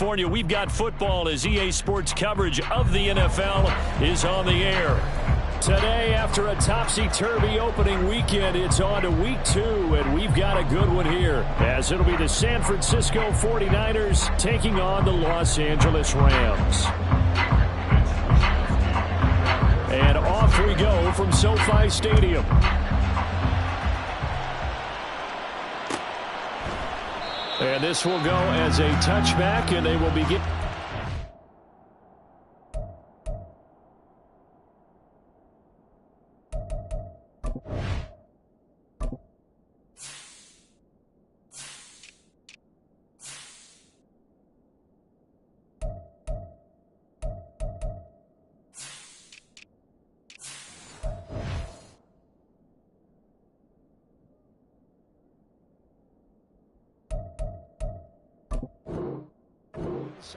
California, we've got football as EA Sports coverage of the NFL is on the air. Today, after a topsy-turvy opening weekend, it's on to week 2, and we've got a good one here, as it'll be the San Francisco 49ers taking on the Los Angeles Rams. And off we go from SoFi Stadium. And this will go as a touchback, and they will begin.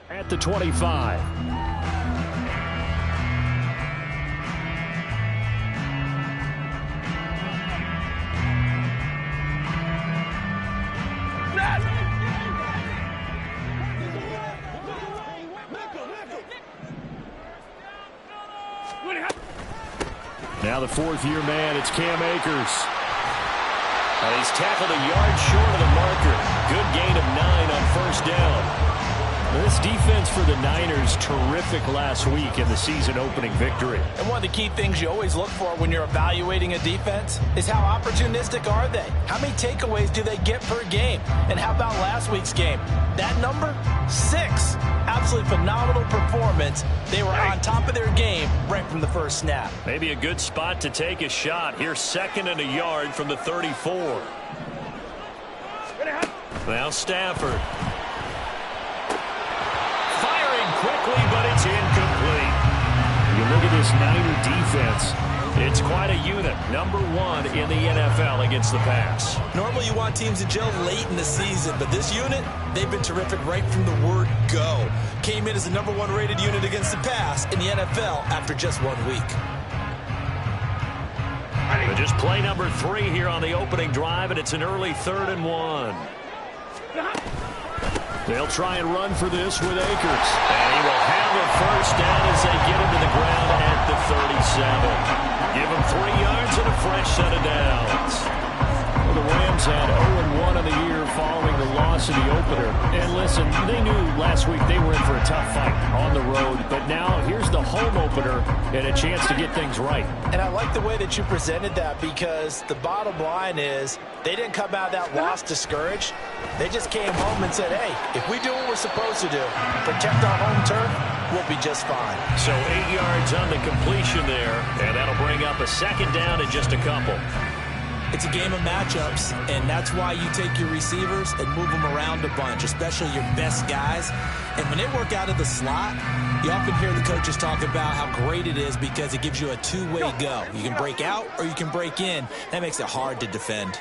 At the 25. Now the fourth-year man, it's Cam Akers. He's tackled a yard short of the marker. Good gain of 9 on first down. This defense for the Niners, terrific last week in the season-opening victory. And one of the key things you always look for when you're evaluating a defense is how opportunistic are they? How many takeaways do they get per game? And how about last week's game? That number? 6. Absolutely phenomenal performance. They were on top of their game right from the first snap. Maybe a good spot to take a shot. Here's 2nd and a yard from the 34. Now Stafford. Quickly, but it's incomplete. You look at this Niner defense. It's quite a unit. Number 1 in the NFL against the pass. Normally you want teams to gel late in the season, but this unit, they've been terrific right from the word go. Came in as the number 1 rated unit against the pass in the NFL after just 1 week. But just play number 3 here on the opening drive, and it's an early 3rd and 1. They'll try and run for this with Akers. And he will have a first down as they get him to the ground at the 37. Give him 3 yards and a fresh set of downs. Well, the Rams had 0-1 in the year following the loss of the opener. And listen, they knew last week they were in for a tough fight on the road. But now here's the home opener and a chance to get things right. And I like the way that you presented that, because the bottom line is they didn't come out of that loss discouraged. They just came home and said, hey, if we do what we're supposed to do, protect our home turf, we'll be just fine. So 8 yards on the completion there, and that'll bring up a 2nd down and just a couple. It's a game of matchups, and that's why you take your receivers and move them around a bunch, especially your best guys. And when they work out of the slot, you often hear the coaches talk about how great it is because it gives you a two-way go. You can break out or you can break in. That makes it hard to defend.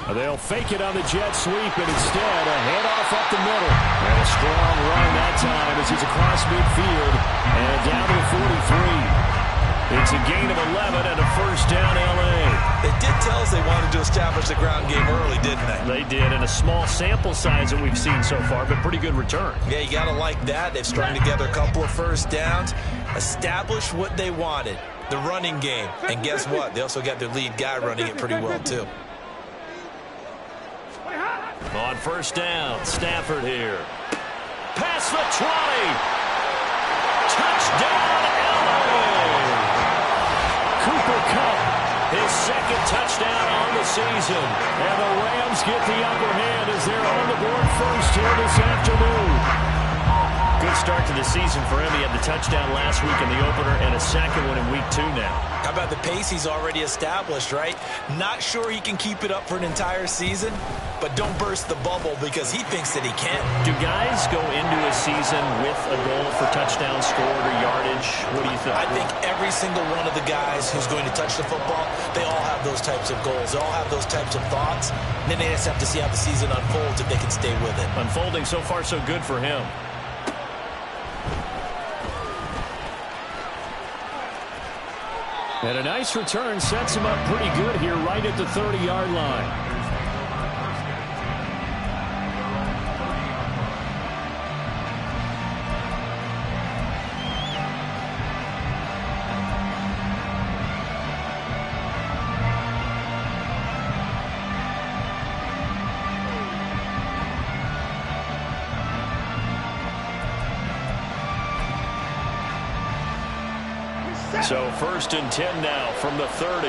They'll fake it on the jet sweep, and instead a handoff up the middle. And a strong run that time as he's across midfield and down to the 43. It's a gain of 11 and a first down, L.A. They did tell us they wanted to establish the ground game early, didn't they? They did, and a small sample size that we've seen so far, but pretty good return. Yeah, you got to like that. They've strung together a couple of first downs, established what they wanted, the running game. And guess what? They also got their lead guy running it pretty well, too. On first down, Stafford here. Past the 20. Touchdown, L.A. Cooper Kupp, his 2nd touchdown on the season. And the Rams get the upper hand as they're on the board first here this afternoon. Good start to the season for him. He had the touchdown last week in the opener and a 2nd one in week 2 now. How about the pace he's already established, right? Not sure he can keep it up for an entire season, but don't burst the bubble because he thinks that he can. Do guys go into a season with a goal for touchdown scored or yardage? What do you think? I think every single one of the guys who's going to touch the football, they all have those types of goals. They all have those types of thoughts. And then they just have to see how the season unfolds if they can stay with it. Unfolding so far so good for him. And a nice return sets him up pretty good here right at the 30-yard line. So 1st and 10 now from the 30.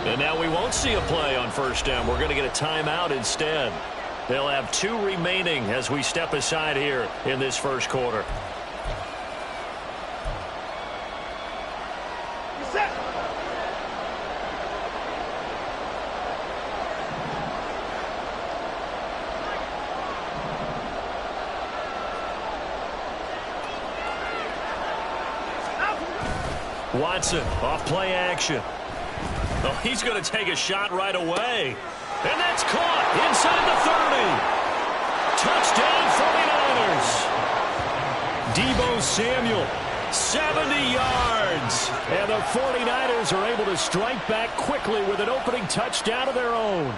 And now we won't see a play on 1st down. We're going to get a timeout instead. They'll have 2 remaining as we step aside here in this 1st quarter. Watson off play action. Oh, he's going to take a shot right away. And that's caught inside the 30. Touchdown 49ers. Deebo Samuel, 70 yards. And the 49ers are able to strike back quickly with an opening touchdown of their own.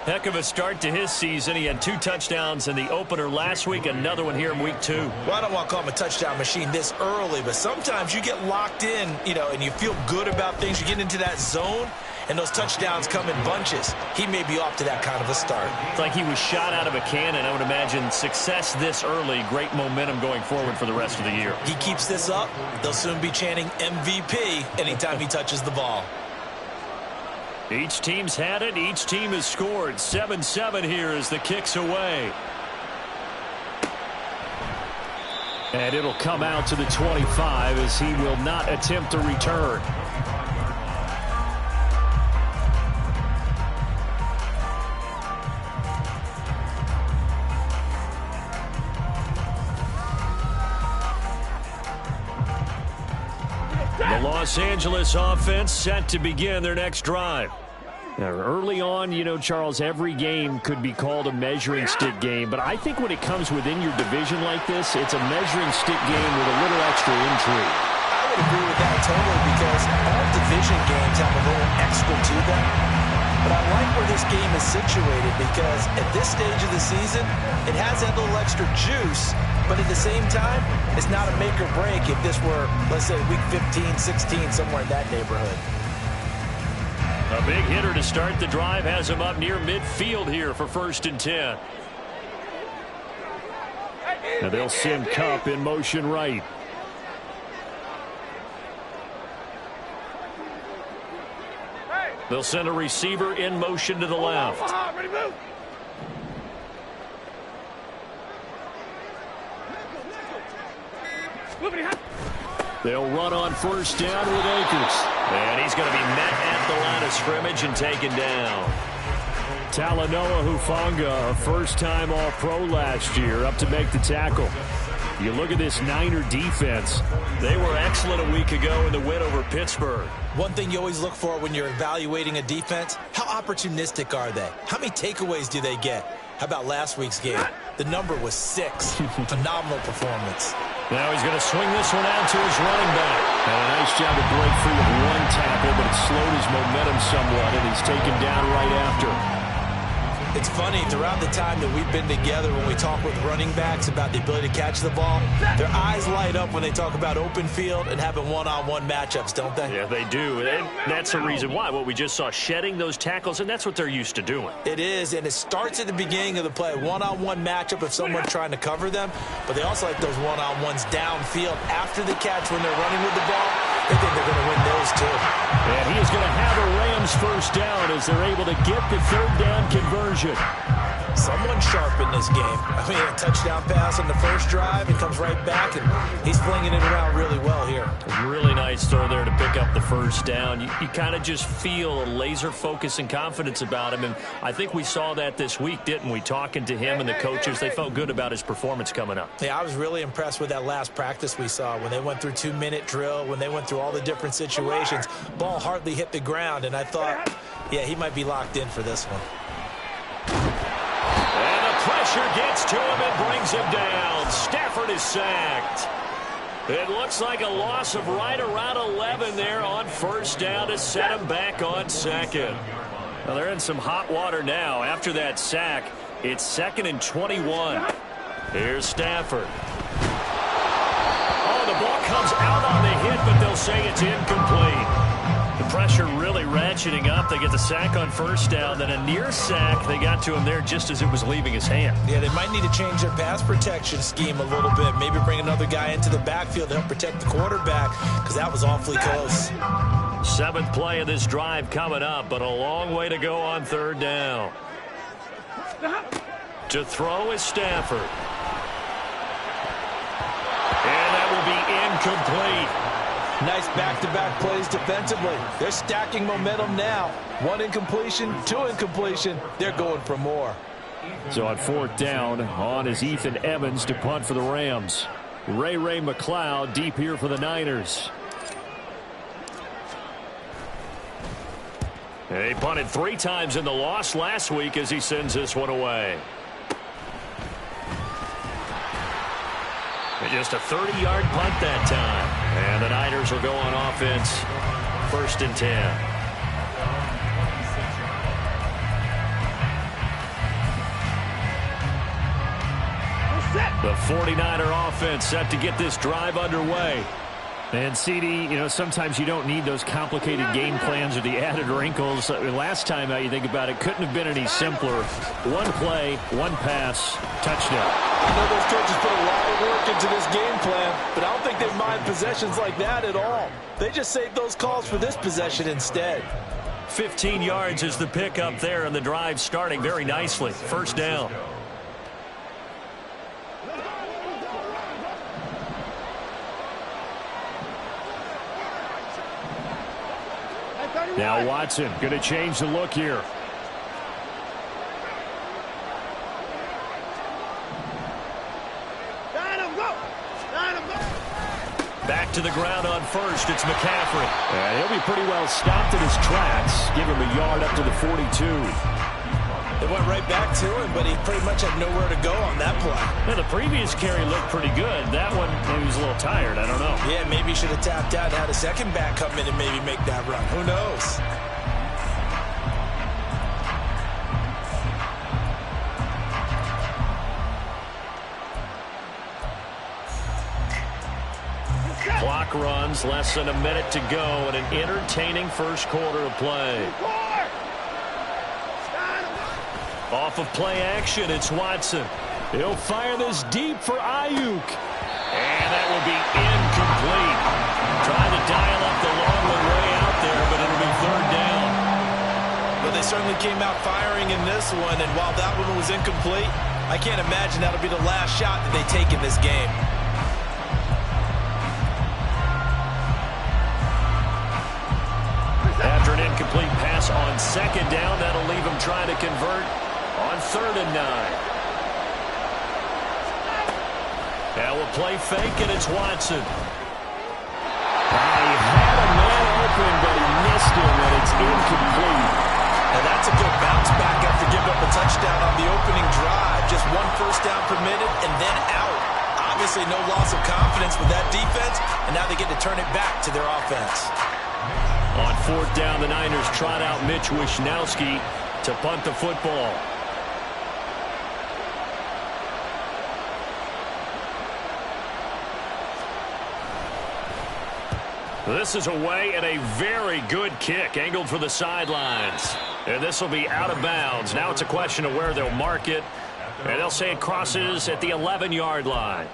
Heck of a start to his season. He had 2 touchdowns in the opener last week, another one here in week 2. Well, I don't want to call him a touchdown machine this early, but sometimes you get locked in, and you feel good about things. You get into that zone, and those touchdowns come in bunches. He may be off to that kind of a start. It's like he was shot out of a cannon. I would imagine success this early, great momentum going forward for the rest of the year. He keeps this up, they'll soon be chanting MVP anytime he touches the ball. Each team's had it. Each team has scored. 7-7 here as the kick's away. And it'll come out to the 25 as he will not attempt to return. The Los Angeles offense set to begin their next drive. Now, early on, Charles, every game could be called a measuring stick game, but I think when it comes within your division like this, it's a measuring stick game with a little extra intrigue. I would agree with that totally because all division games have a little extra to them. But I like where this game is situated because at this stage of the season, it has that little extra juice. But at the same time, it's not a make or break if this were, let's say, week 15, 16, somewhere in that neighborhood. A big hitter to start the drive has him up near midfield here for 1st and 10. Now they'll send Kupp in motion right. They'll send a receiver in motion to the left. They'll run on 1st down with Akers. And he's going to be met at the line of scrimmage and taken down. Talanoa Hufanga, a first-time All-Pro last year, up to make the tackle. You look at this Niner defense. They were excellent a week ago in the win over Pittsburgh. One thing you always look for when you're evaluating a defense, how opportunistic are they? How many takeaways do they get? How about last week's game? The number was 6. Phenomenal performance. Now he's going to swing this one out to his running back. And a nice job to break free of 1 tackle, but it slowed his momentum somewhat, and he's taken down right after. It's funny, throughout the time that we've been together, when we talk with running backs about the ability to catch the ball, their eyes light up when they talk about open field and having one-on-one matchups, don't they? Yeah, they do. And that's the reason why. What we just saw, shedding those tackles, and that's what they're used to doing. It is, and it starts at the beginning of the play. One-on-one matchup if someone's trying to cover them, but they also like those one-on-ones downfield after the catch when they're running with the ball. They think they're going to win those too. And he is going to have a Rams 1st down as they're able to get the 3rd down conversion. Someone sharp in this game. I mean, a touchdown pass on the first drive, he comes right back, and he's flinging it around really well here. Really nice throw there to pick up the 1st down. You kind of just feel a laser focus and confidence about him, and I think we saw that this week, didn't we? Talking to him and the coaches, they felt good about his performance coming up. Yeah, I was really impressed with that last practice we saw when they went through 2-minute drill, when they went through all the different situations. Ball hardly hit the ground, and I thought, yeah, he might be locked in for this one. And the pressure gets to him and brings him down. Stafford is sacked. It looks like a loss of right around 11 there on 1st down to set him back on 2nd. Well, they're in some hot water now. After that sack, it's 2nd and 21. Here's Stafford. Oh, the ball comes out on the hit, but they'll say it's incomplete. The pressure really ratcheting up. They get the sack on first down, then a near sack. They got to him there just as it was leaving his hand. Yeah, they might need to change their pass protection scheme a little bit. Maybe bring another guy into the backfield to help protect the quarterback, because that was awfully close. 7th play of this drive coming up, but a long way to go on 3rd down. To throw is Stafford. And that will be incomplete. Nice back-to-back plays defensively. They're stacking momentum now. 1 incompletion, 2 incompletion. They're going for more. So on 4th down, on is Ethan Evans to punt for the Rams. Ray McCloud deep here for the Niners. He punted 3 times in the loss last week as he sends this one away. And just a 30-yard punt that time. And the Niners will go on offense. 1st and 10. The 49er offense set to get this drive underway. And CD, you know, sometimes you don't need those complicated game plans or the added wrinkles. Last time out, you think about it, couldn't have been any simpler. 1 play, 1 pass, touchdown. I know those coaches put a lot of work into this game plan, but I don't think they mind possessions like that at all. They just saved those calls for this possession instead. 15 yards is the pickup there, and the drive starting very nicely. 1st down. Now Watson going to change the look here. Back to the ground on 1st. It's McCaffrey. And he'll be pretty well stopped in his tracks. Give him a yard up to the 42. They went right back to him, but he pretty much had nowhere to go on that play. Now, the previous carry looked pretty good. That one, maybe he was a little tired. I don't know. Yeah, maybe he should have tapped out and had a second back come in and maybe make that run. Who knows? Clock runs, less than a minute to go, and an entertaining 1st quarter of play. Off of play action, it's Watson. He'll fire this deep for Ayuk. And that will be incomplete. Trying to dial up the long way out there, but it'll be 3rd down. Well, they certainly came out firing in this one, and while that one was incomplete, I can't imagine that'll be the last shot that they take in this game. After an incomplete pass on 2nd down, that'll leave him trying to convert on 3rd and 9. Now we'll play fake, and it's Watson. He had a man open, but he missed him, and it's incomplete. Now that's a good bounce back after giving up a touchdown on the opening drive. Just 1 first down permitted and then out. Obviously no loss of confidence with that defense, and now they get to turn it back to their offense. On 4th down, the Niners trot out Mitch Wishnowsky to punt the football. This is away and a very good kick angled for the sidelines. And this will be out of bounds. Now it's a question of where they'll mark it. And they'll say it crosses at the 11-yard line.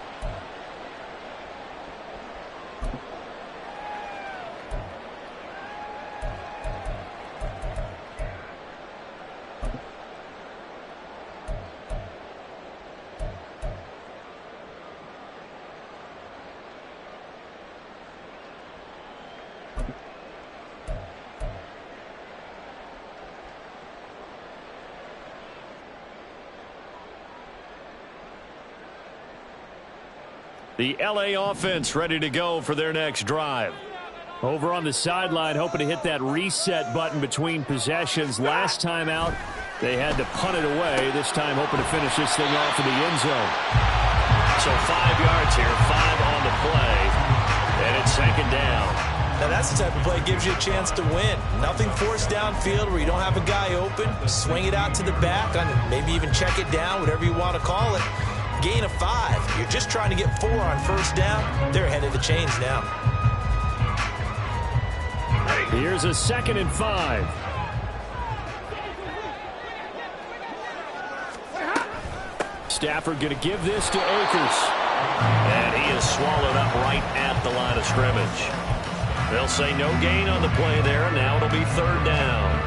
The LA offense ready to go for their next drive. Over on the sideline, hoping to hit that reset button between possessions. Last time out, they had to punt it away. This time, hoping to finish this thing off in the end zone. So 5 yards here, 5 on the play, and it's 2nd down. Now that's the type of play that gives you a chance to win. Nothing forced downfield where you don't have a guy open. Swing it out to the back, maybe even check it down, whatever you want to call it. Gain of 5. You're just trying to get 4 on first down. They're ahead of the chains now. Here's a 2nd and 5. Stafford going to give this to Akers. And he is swallowed up right at the line of scrimmage. They'll say no gain on the play there. Now it'll be 3rd down.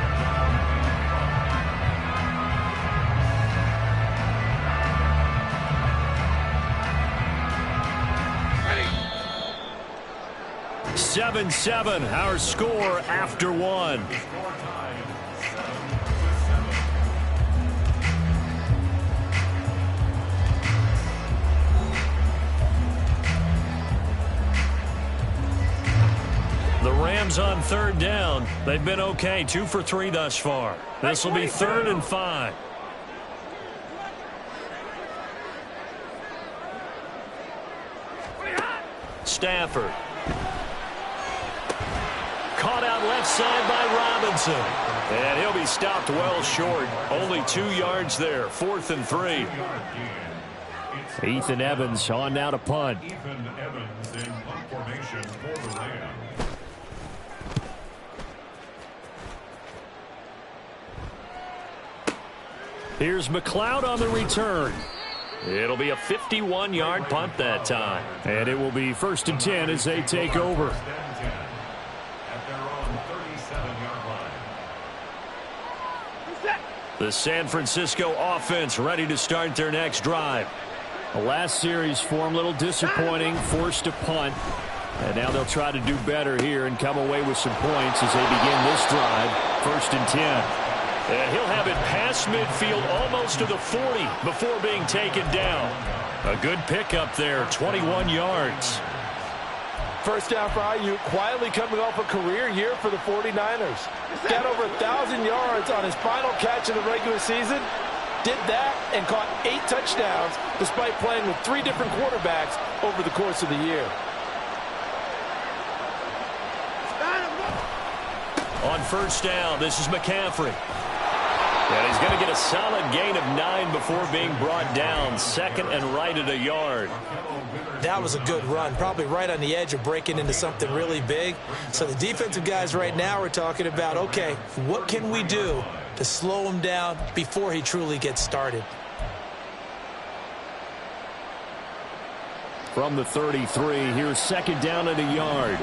Ready. 7-7, our score after 1. The Rams on 3rd down. They've been okay, 2 for 3 thus far. This will be 3rd and 5. Stafford. Caught out left side by Robinson. And he'll be stopped well short. Only 2 yards there, 4th and 3. Ethan Evans on now to punt. Ethan Evans in punt formation for the Rams. Here's McLeod on the return. It'll be a 51-yard punt that time. And it will be 1st and 10 as they take over. At their own 37-yard line. The San Francisco offense ready to start their next drive. The last series for them, a little disappointing, forced to punt. And now they'll try to do better here and come away with some points as they begin this drive. 1st and 10. And he'll have it past midfield almost to the 40 before being taken down. A good pickup there, 21 yards. First down for Ayuk, quietly coming off a career year for the 49ers. Got over 1,000 yards on his final catch of the regular season. Did that and caught 8 touchdowns despite playing with 3 different quarterbacks over the course of the year. On 1st down, this is McCaffrey. And he's going to get a solid gain of 9 before being brought down. 2nd and right at a yard. That was a good run, probably right on the edge of breaking into something really big. So the defensive guys right now are talking about, okay, what can we do to slow him down before he truly gets started? From the 33, here's 2nd down at a yard.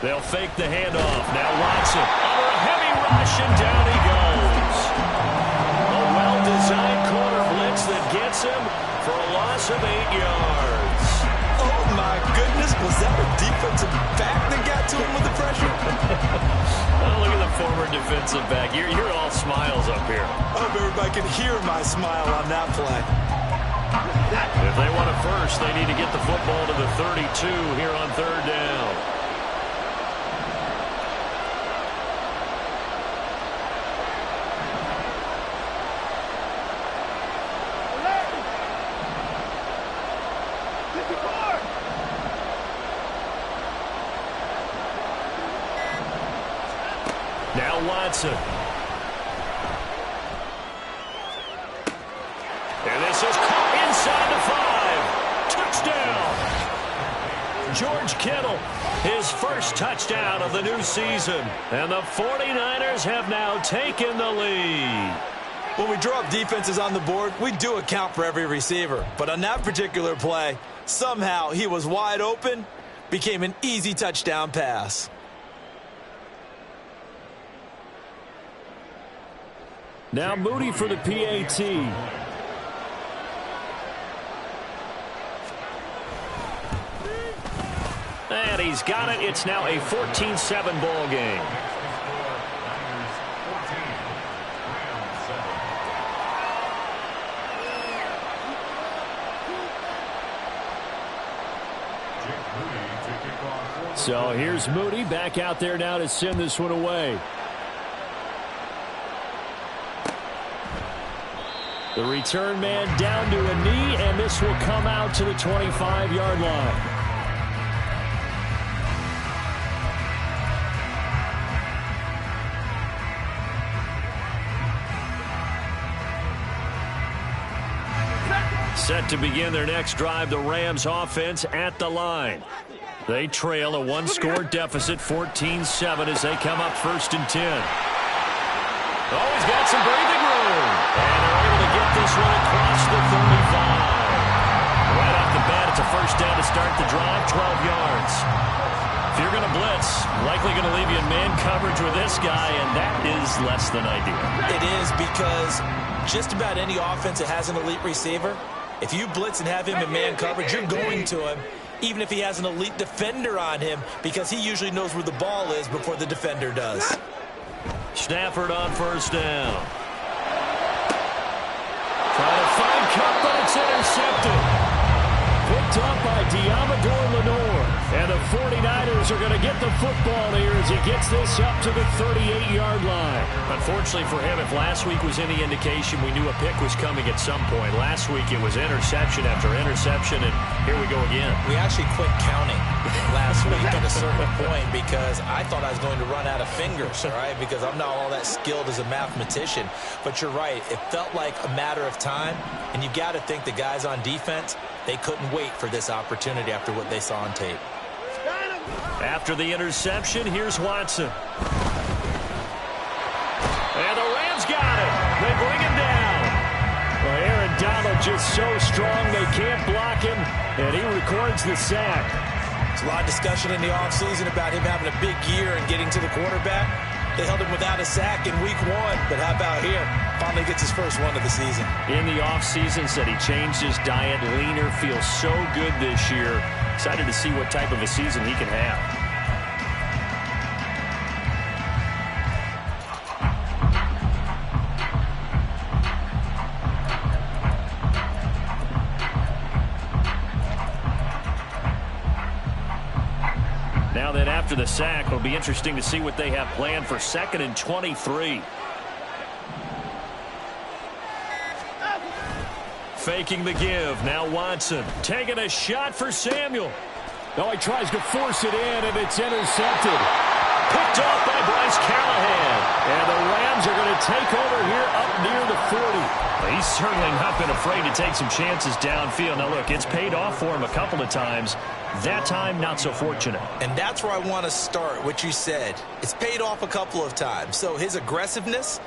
They'll fake the handoff. Now Watson under a heavy rush, and down he goes. A well-designed corner blitz that gets him for a loss of 8 yards. Oh, my goodness. Was that a defensive back that got to him with the pressure? Oh, look at the former defensive back. You're all smiles up here. I hope everybody can hear my smile on that play. If they want it first, they need to get the football to the 32 here on 3rd down. Now Watson. And this is caught inside the 5. Touchdown. George Kittle, his first touchdown of the new season. And the 49ers have now taken the lead. When we draw up defenses on the board, we do account for every receiver. But on that particular play, somehow he was wide open, became an easy touchdown pass. Now Moody for the PAT. And he's got it. It's now a 14-7 ball game. So here's Moody back out there now to send this one away. The return man down to a knee, and this will come out to the 25-yard line. Set to begin their next drive, the Rams offense at the line. They trail a one-score deficit, 14-7, as they come up 1st and 10. Oh, he's got some breathing room. And they're able to get this one across the 35. Right off the bat, it's a first down to start the drive, 12 yards. If you're going to blitz, likely going to leave you in man coverage with this guy, and that is less than ideal. It is, because just about any offense that has an elite receiver, if you blitz and have him in man coverage, you're going to him, even if he has an elite defender on him, because he usually knows where the ball is before the defender does. Stafford on first down. Trying to find Kupp, but it's intercepted. Picked up by Diamador Lenore. And the 49ers are going to get the football here as he gets this up to the 38-yard line. Unfortunately for him, if last week was any indication, we knew a pick was coming at some point. Last week it was interception after interception, and here we go again. We actually quit counting last week at a certain point because I thought I was going to run out of fingers, all right, because I'm not all that skilled as a mathematician. But you're right. It felt like a matter of time, and you got to think the guys on defense, they couldn't wait for this opportunity after what they saw on tape. After the interception, here's Watson. And the Rams got it. They bring him down. Well, Aaron Donald just so strong they can't block him, and he records the sack. There's a lot of discussion in the offseason about him having a big year and getting to the quarterback. They held him without a sack in week 1, but how about here? Finally gets his first one of the season. In the offseason, said he changed his diet, leaner, feels so good this year. Excited to see what type of a season he can have. Now that after the sack, it'll be interesting to see what they have planned for 2nd and 23. Faking the give. Now Watson taking a shot for Samuel. No, he tries to force it in, and it's intercepted. Picked off by Bryce Callahan. And the Rams are going to take over here up near the 40. Well, he's certainly not been afraid to take some chances downfield. Now, look, it's paid off for him a couple of times. That time, not so fortunate. And that's where I want to start, what you said. It's paid off a couple of times. So his aggressiveness,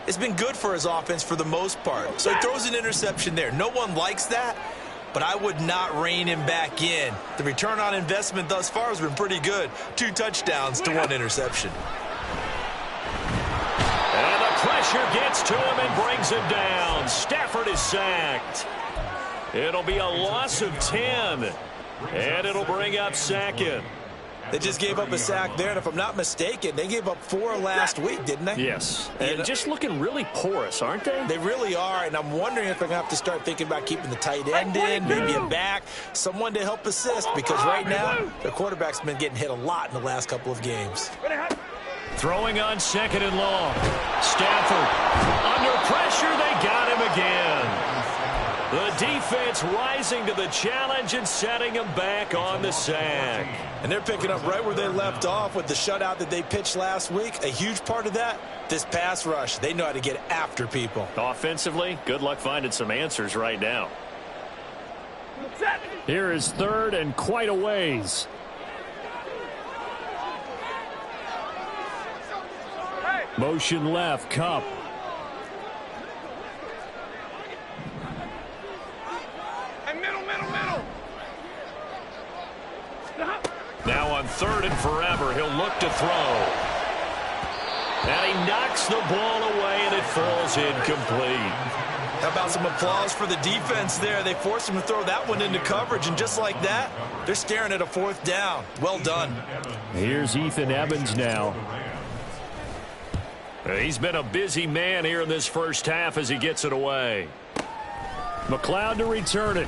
it's been good for his offense for the most part. So he throws an interception there. No one likes that, but I would not rein him back in. The return on investment thus far has been pretty good. 2 touchdowns to 1 interception. And the pressure gets to him and brings him down. Stafford is sacked. It'll be a loss of 10. And it'll bring up 2nd. They just gave up a sack there, and if I'm not mistaken, they gave up 4 last week, didn't they? Yes. And just looking really porous, aren't they? They really are, and I'm wondering if they're going to have to start thinking about keeping the tight end in, maybe a back, someone to help assist, because right now, their quarterback's been getting hit a lot in the last couple of games. Throwing on 2nd and long. Stafford under pressure. They got him again. The defense rising to the challenge and setting him back on the sack. And they're picking up right where they left off with the shutout that they pitched last week. A huge part of that, this pass rush. They know how to get after people. Offensively, good luck finding some answers right now. Here is 3rd and quite a ways. Motion left, Kupp. Now on 3rd and forever, he'll look to throw. And he knocks the ball away, and it falls incomplete. How about some applause for the defense there? They forced him to throw that one into coverage, and just like that, they're staring at a 4th down. Well done. Here's Ethan Evans now. He's been a busy man here in this first half as he gets it away. McLeod to return it.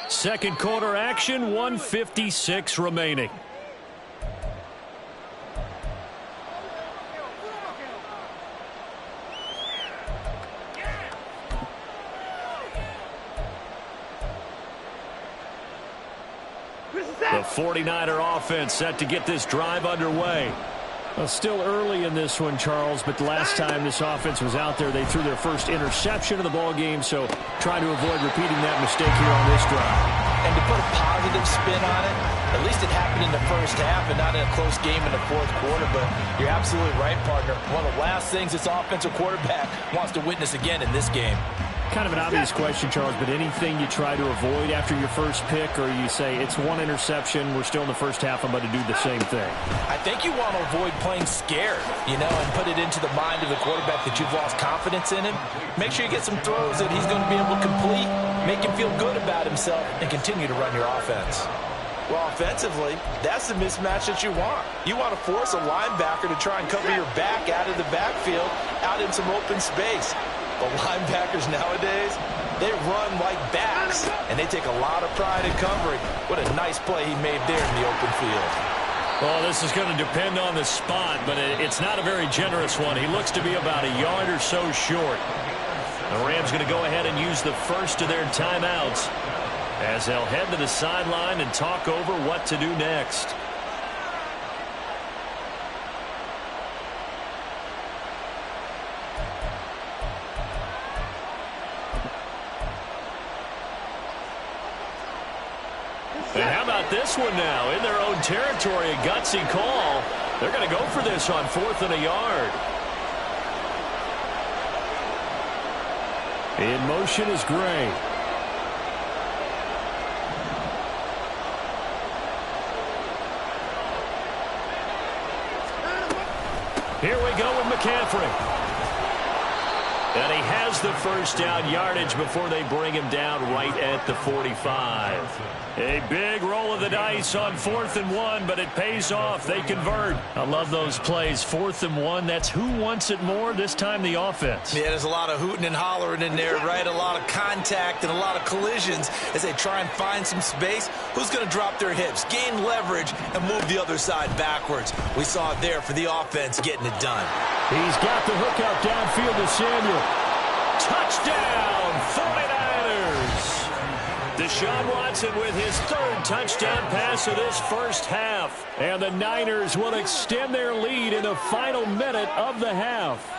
2nd quarter action, 1:56 remaining. The 49er offense set to get this drive underway. Well, still early in this one, Charles, but the last time this offense was out there, they threw their first interception of the ball game, so trying to avoid repeating that mistake here on this drive. And to put a positive spin on it, at least it happened in the first half and not in a close game in the fourth quarter, but you're absolutely right, partner. One of the last things this offensive quarterback wants to witness again in this game. Kind of an obvious question, Charles, but anything you try to avoid after your first pick, or you say it's one interception, we're still in the first half, I'm about to do the same thing? I think you want to avoid playing scared, and put it into the mind of the quarterback that you've lost confidence in him. Make sure you get some throws that he's going to be able to complete, make him feel good about himself, and continue to run your offense. Well, offensively, that's the mismatch that you want. You want to force a linebacker to try and cover your back out of the backfield, out in some open space. The linebackers nowadays, they run like backs, and they take a lot of pride in covering. What a nice play he made there in the open field. Well, this is going to depend on the spot, but it's not a very generous one. He looks to be about a yard or so short. The Rams going to go ahead and use the first of their timeouts as they'll head to the sideline and talk over what to do next. And how about this one now? In their own territory, a gutsy call. They're going to go for this on 4th and a yard. In motion is Gray. Here we go with McCaffrey. And he has the first down yardage before they bring him down right at the 45. A big roll of the dice on 4th and 1, but it pays off. They convert. I love those plays. 4th and 1, that's who wants it more, this time the offense. Yeah, there's a lot of hooting and hollering in there, right? A lot of contact and a lot of collisions as they try and find some space. Who's going to drop their hips, gain leverage, and move the other side backwards? We saw it there for the offense getting it done. He's got the hook out downfield to Samuel. Touchdown, 49ers. Deshaun Watson with his 3rd touchdown pass of this first half. And the Niners will extend their lead in the final minute of the half.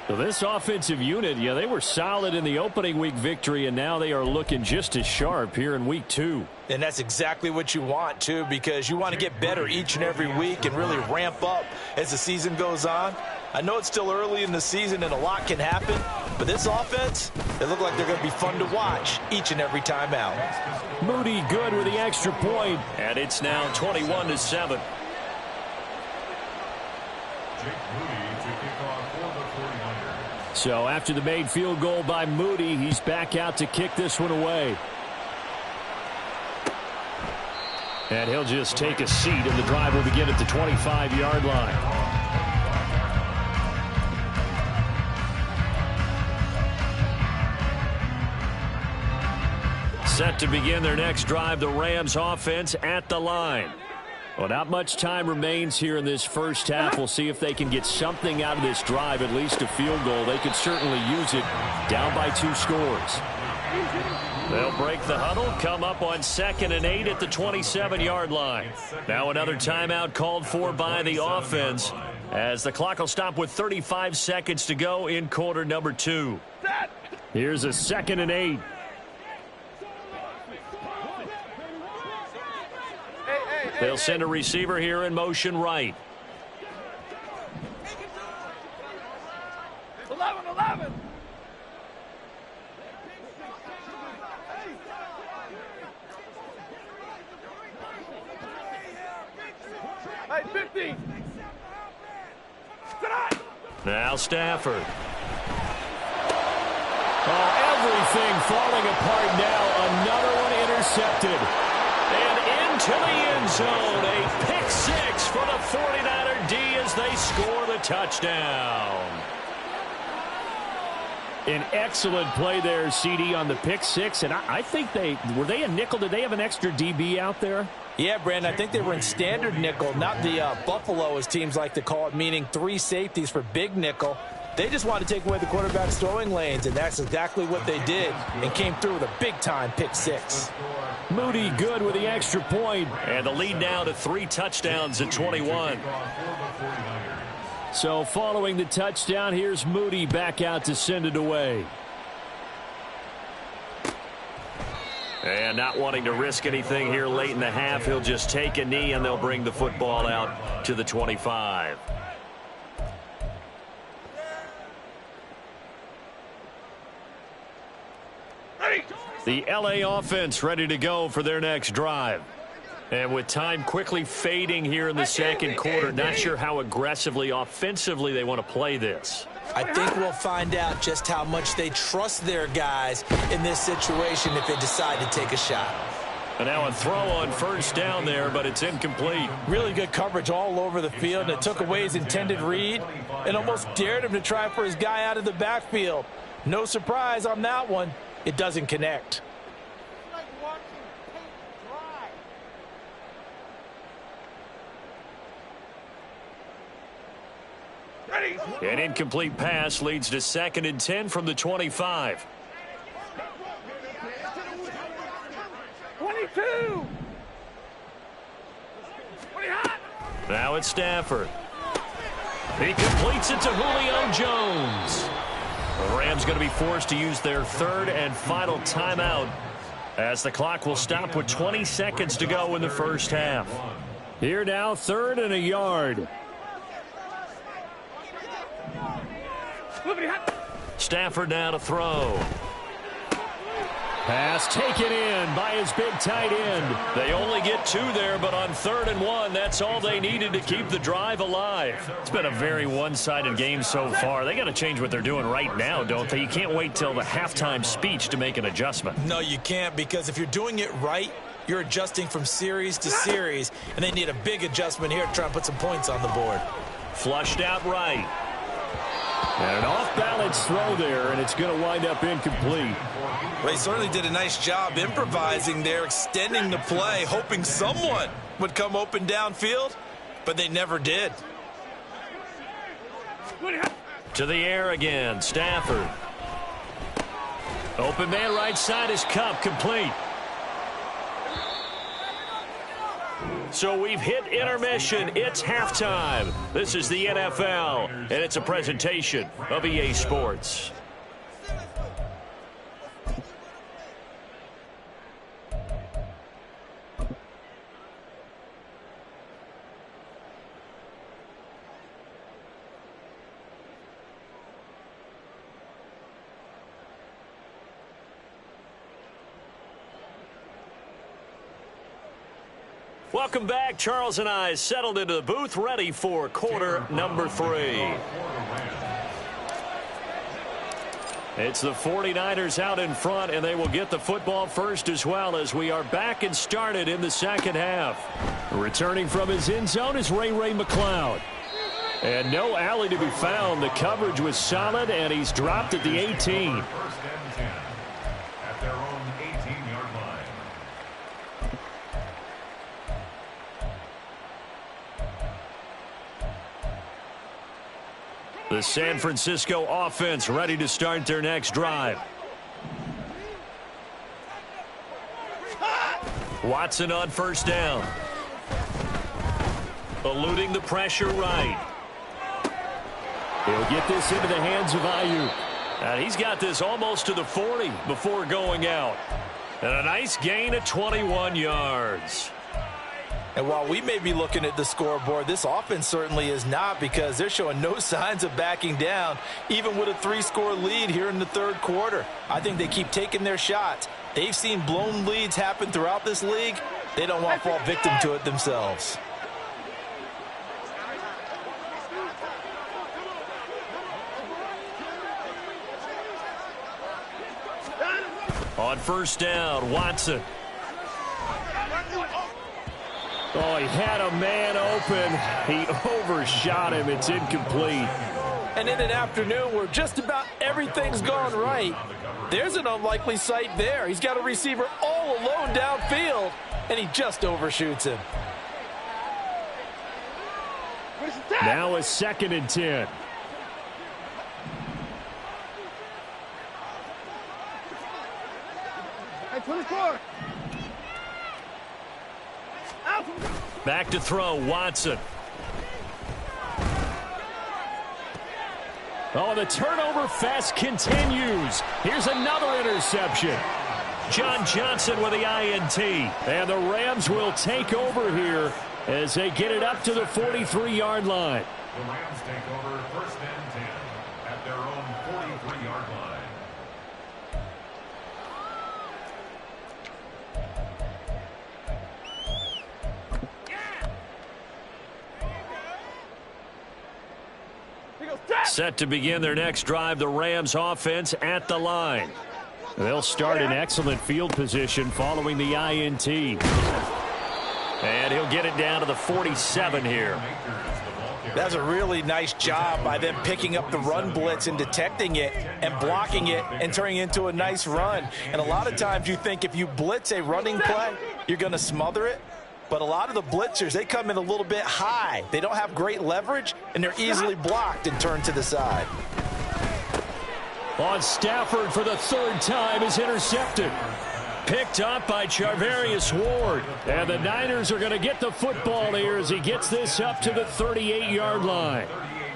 So this offensive unit, yeah, they were solid in the opening week victory, and now they are looking just as sharp here in week 2. And that's exactly what you want, too, because you want to get better each and every week and really ramp up as the season goes on. I know it's still early in the season and a lot can happen, but this offense, they look like they're going to be fun to watch each and every time out. Moody good with the extra point, and it's now 21-7. Jake Moody to kick off for the 49ers. So after the made field goal by Moody, he's back out to kick this one away. And he'll just take a seat, and the drive will begin at the 25-yard line. Set to begin their next drive, the Rams offense at the line. Well, not much time remains here in this first half. We'll see if they can get something out of this drive, at least a field goal. They could certainly use it, down by 2 scores. They'll break the huddle, come up on 2nd and 8 at the 27-yard line. Now another timeout called for by the offense, as the clock will stop with 35 seconds to go in quarter number 2. Here's a 2nd and 8. They'll send a receiver here in motion right. 11. Hey, 50. Now Stafford. Oh, everything falling apart now. Another one intercepted. And into the end zone. A pick 6 for the 49er D as they score the touchdown. An excellent play there, CD, on the pick 6. And I think were they a nickel? Did they have an extra DB out there? Yeah, Brandon, I think they were in standard nickel, not the Buffalo, as teams like to call it, meaning 3 safeties for big nickel. They just wanted to take away the quarterback's throwing lanes, and that's exactly what they did, and came through with a big-time pick 6. Moody good with the extra point, and the lead now to 3 touchdowns at 21. So following the touchdown, here's Moody back out to send it away. And not wanting to risk anything here late in the half, he'll just take a knee and they'll bring the football out to the 25. The LA offense ready to go for their next drive. And with time quickly fading here in the second quarter, not sure how aggressively, offensively they want to play this. I think we'll find out just how much they trust their guys in this situation if they decide to take a shot. And now a throw on first down there, but it's incomplete. Really good coverage all over the field, and it took away his intended read and almost dared him to try for his guy out of the backfield. No surprise on that one. It doesn't connect. An incomplete pass leads to 2nd and 10 from the 25. 22. Now it's Stafford. He completes it to Julio Jones. The Rams going to be forced to use their 3rd and final timeout as the clock will stop with 20 seconds to go in the first half. Here now, 3rd and a yard. Stafford now to throw. Pass taken in by his big tight end. They only get 2 there, but on 3rd and 1, that's all they needed to keep the drive alive. It's been a very one-sided game so far. They got to change what they're doing right now, don't they? You can't wait till the halftime speech to make an adjustment. No, you can't, because if you're doing it right, you're adjusting from series to series, and they need a big adjustment here to try and put some points on the board. Flushed out right. And an off-balance throw there, and it's going to wind up incomplete. Well, they certainly did a nice job improvising there, extending the play, hoping someone would come open downfield, but they never did. To the air again, Stafford. Open man right side is Kupp, complete. So we've hit intermission. It's halftime. This is the NFL, and it's a presentation of EA Sports. Welcome back. Charles and I settled into the booth, ready for quarter number 3. It's the 49ers out in front, and they will get the football first as well as we are back and started in the second half. Returning from his end zone is Ray McCloud. And no alley to be found. The coverage was solid, and he's dropped at the 18. First and 10 at their own 18-yard line. The San Francisco offense ready to start their next drive. Watson on first down. Eluding the pressure right. He'll get this into the hands of Ayuk. And he's got this almost to the 40 before going out. And a nice gain of 21 yards. And while we may be looking at the scoreboard, this offense certainly is not, because they're showing no signs of backing down, even with a 3-score lead here in the third quarter. I think they keep taking their shots. They've seen blown leads happen throughout this league. They don't want to fall victim to it themselves. On first down, Watson. Oh, he had a man open. He overshot him. It's incomplete. And in an afternoon where just about everything's gone right, there's an unlikely sight there. He's got a receiver all alone downfield, and he just overshoots him. Now a 2nd and 10. Hey, 24. Back to throw, Watson. Oh, the turnover fest continues. Here's another interception. John Johnson with the INT. And the Rams will take over here as they get it up to the 43-yard line. The Rams take over 1st and 10 at their own 43-yard line. Set to begin their next drive, the Rams offense at the line. They'll start in excellent field position following the INT. And he'll get it down to the 47 here. That's a really nice job by them picking up the run blitz and detecting it and blocking it and turning it into a nice run. And a lot of times you think if you blitz a running play, you're going to smother it. But a lot of the blitzers, they come in a little bit high. They don't have great leverage, and they're easily blocked and turned to the side. On Stafford for the 3rd time is intercepted. Picked up by Charvarius Ward. And the Niners are going to get the football here as he gets this up to the 38-yard line.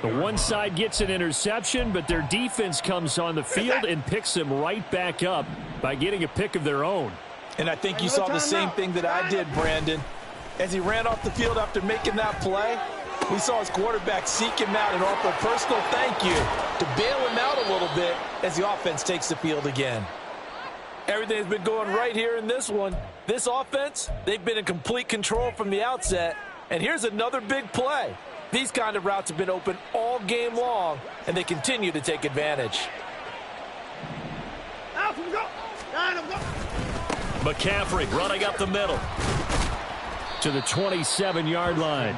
The one side gets an interception, but their defense comes on the field and picks them right back up by getting a pick of their own. And I think you saw the same thing that I did, Brandon. As he ran off the field after making that play, we saw his quarterback seek him out and offer a personal thank you to bail him out a little bit as the offense takes the field again. Everything's been going right here in this one. This offense, they've been in complete control from the outset. And here's another big play. These kind of routes have been open all game long, and they continue to take advantage. McCaffrey running up the middle to the 27-yard line.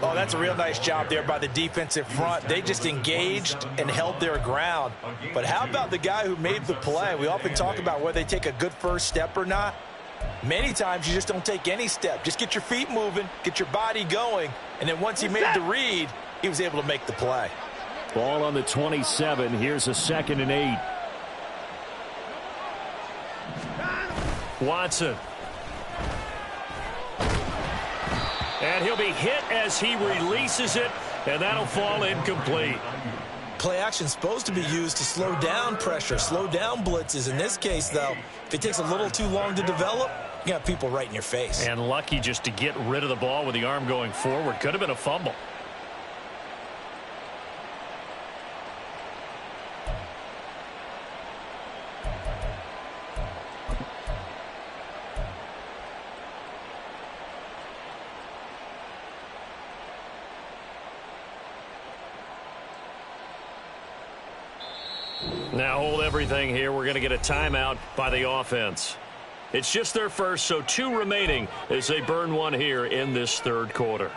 Oh, that's a real nice job there by the defensive front. They just engaged and held their ground. But how about the guy who made the play? We often talk about whether they take a good first step or not. Many times you just don't take any step. Just get your feet moving, get your body going, and then once he made the read, he was able to make the play. Ball on the 27. Here's a 2nd and 8. Watson. And he'll be hit as he releases it, and that'll fall incomplete. Play action supposed to be used to slow down pressure, slow down blitzes. In this case, though, if it takes a little too long to develop, you got people right in your face. And lucky just to get rid of the ball with the arm going forward. Could have been a fumble. Now hold everything here. We're going to get a timeout by the offense. It's just their first, so 2 remaining as they burn one here in this 3rd quarter.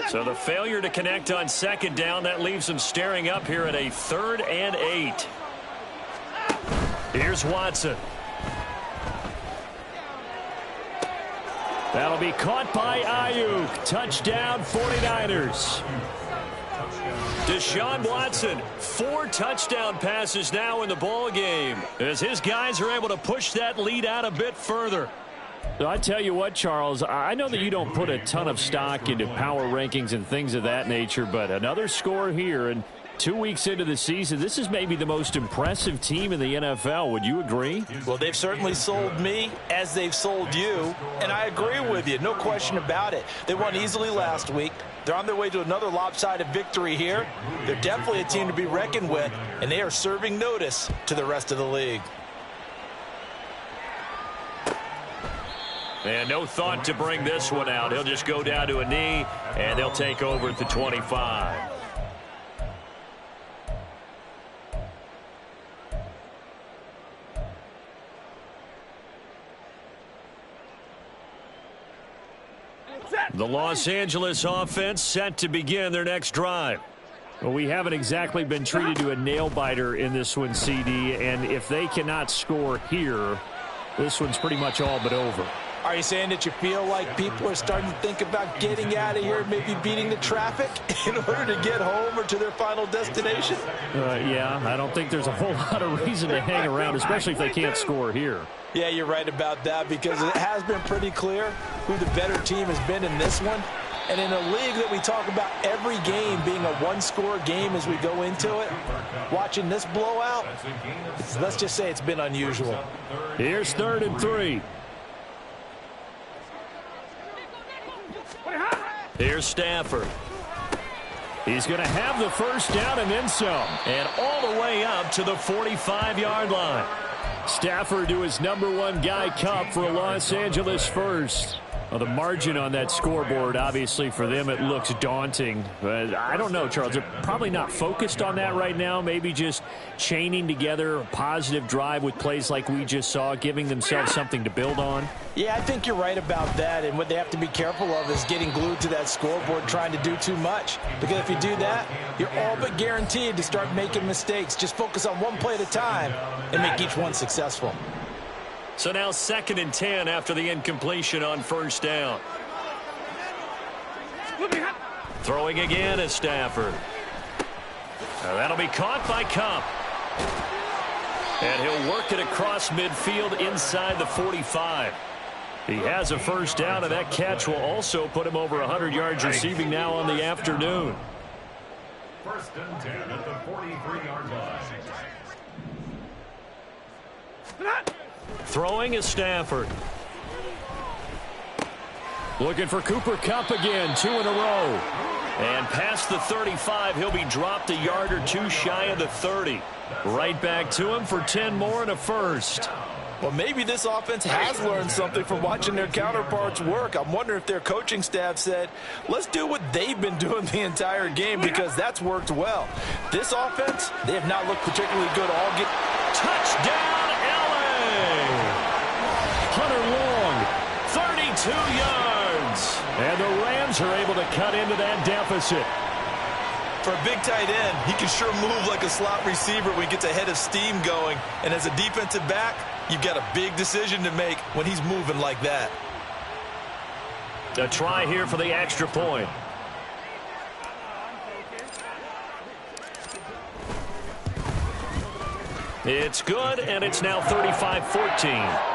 So the failure to connect on 2nd down, that leaves them staring up here at a 3rd and 8. Here's Watson. That'll be caught by Ayuk. Touchdown 49ers. Deshaun Watson, 4 touchdown passes now in the ball game as his guys are able to push that lead out a bit further. So I tell you what, Charles, I know that you don't put a ton of stock into power rankings and things of that nature, but another score here, and 2 weeks into the season, this is maybe the most impressive team in the NFL. Would you agree? Well, they've certainly sold me as they've sold you, and I agree with you. No question about it. They won easily last week. They're on their way to another lopsided victory here. They're definitely a team to be reckoned with, and they are serving notice to the rest of the league. And no thought to bring this one out. He'll just go down to a knee, and they'll take over at the 25. The Los Angeles offense set to begin their next drive. Well, we haven't exactly been treated to a nail-biter in this one, CD, and if they cannot score here, this one's pretty much all but over. Are you saying that you feel like people are starting to think about getting out of here, maybe beating the traffic in order to get home or to their final destination? Yeah, I don't think there's a whole lot of reason to hang around, especially if they can't score here. Yeah, you're right about that, because it has been pretty clear who the better team has been in this one. And in a league that we talk about every game being a one-score game as we go into it, watching this blowout, let's just say it's been unusual. Here's 3rd and 3. Here's Stafford. He's going to have the first down and then some. And all the way up to the 45-yard line. Stafford to his #1 guy, Kupp, for a Los Angeles first. Well, the margin on that scoreboard, obviously, for them, it looks daunting. But I don't know, Charles. They're probably not focused on that right now. Maybe just chaining together a positive drive with plays like we just saw, giving themselves something to build on. Yeah, I think you're right about that. And what they have to be careful of is getting glued to that scoreboard, trying to do too much. Because if you do that, you're all but guaranteed to start making mistakes. Just focus on one play at a time and make each one successful. So now 2nd and 10 after the incompletion on 1st down. Throwing again is Stafford. Now that'll be caught by Kupp. And he'll work it across midfield inside the 45. He has a first down, and that catch will also put him over 100 yards receiving now on the afternoon. 1st and 10 at the 43-yard line. Throwing is Stafford. Looking for Cooper Kupp again, 2 in a row. And past the 35, he'll be dropped a yard or two shy of the 30. Right back to him for 10 more and a first. Well, maybe this offense has learned something from watching their counterparts work. I'm wondering if their coaching staff said, let's do what they've been doing the entire game, because that's worked well. This offense, they have not looked particularly good all game. Touchdown, LA! Hunter Long, 32 yards. And the Rams are able to cut into that deficit. For a big tight end, he can sure move like a slot receiver when he gets a head of steam going. And as a defensive back, you've got a big decision to make when he's moving like that. A try here for the extra point. It's good, and it's now 35-14.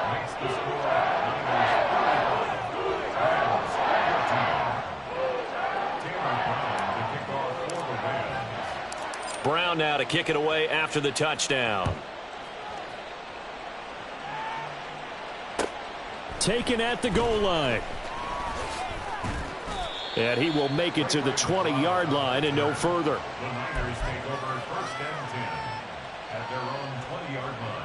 Brown now to kick it away after the touchdown. Taken at the goal line. And he will make it to the 20-yard line and no further. The Niners take over 1st and 10 at their own 20-yard line.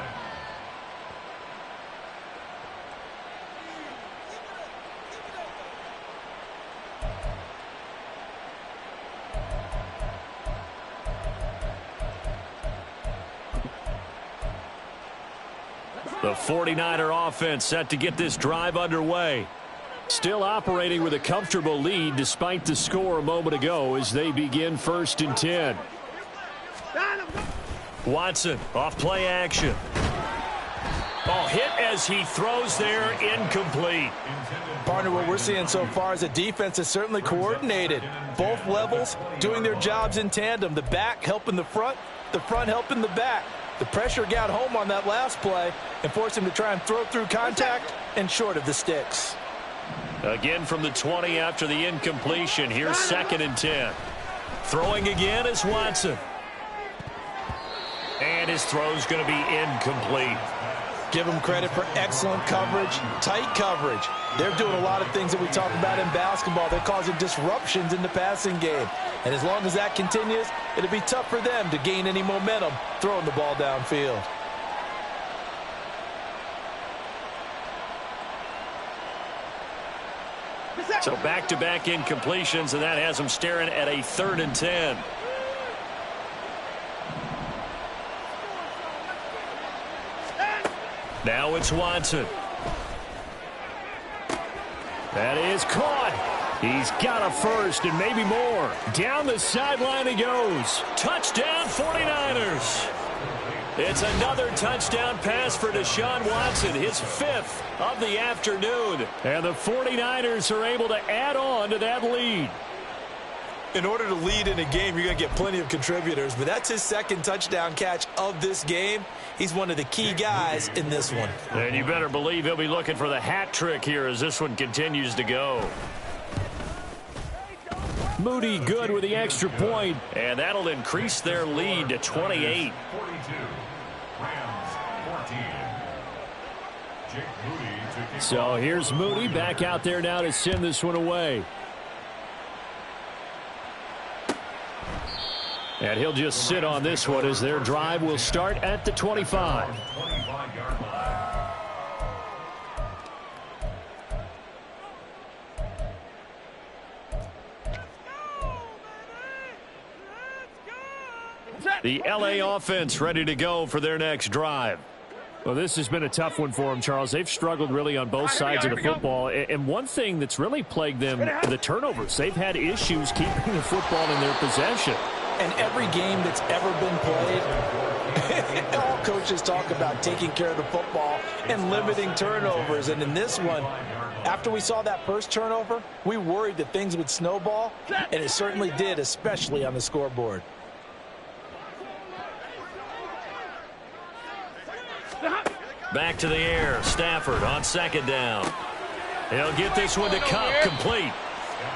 The 49er offense set to get this drive underway. Still operating with a comfortable lead despite the score a moment ago as they begin 1st and 10. Watson off play action. Oh, hit as he throws there, incomplete. Partner, what we're seeing so far is a defense is certainly coordinated. Both levels doing their jobs in tandem. The back helping the front helping the back. The pressure got home on that last play and forced him to try and throw through contact and short of the sticks. Again from the 20 after the incompletion. Here's 2nd and 10. Throwing again is Watson. And his throw's going to be incomplete. Give them credit for excellent coverage, tight coverage. They're doing a lot of things that we talk about in basketball. They're causing disruptions in the passing game. And as long as that continues, it'll be tough for them to gain any momentum throwing the ball downfield. So back-to-back incompletions, and that has them staring at a 3rd and 10. Now it's Watson. That is caught. He's got a first and maybe more. Down the sideline he goes. Touchdown 49ers. It's another touchdown pass for Deshaun Watson, his 5th of the afternoon. And the 49ers are able to add on to that lead. In order to lead in a game, you're going to get plenty of contributors, but that's his 2nd touchdown catch of this game. He's one of the key guys in this one. And you better believe he'll be looking for the hat trick here as this one continues to go. Moody good with the extra point, and that'll increase their lead to 28. 42. Rams 14. Jake Moody to kick So off. here's Moody back out there now to send this one away. And he'll just sit on this one as their drive will start at the 25. 25-yard line. The LA offense ready to go for their next drive. Well, this has been a tough one for them, Charles. They've struggled really on both sides of the football. And one thing that's really plagued them, the turnovers. They've had issues keeping the football in their possession. And every game that's ever been played, all coaches talk about taking care of the football and limiting turnovers. And in this one, after we saw that first turnover, we worried that things would snowball, and it certainly did, especially on the scoreboard. Back to the air. Stafford on 2nd down. He'll get this one to Kupp, complete.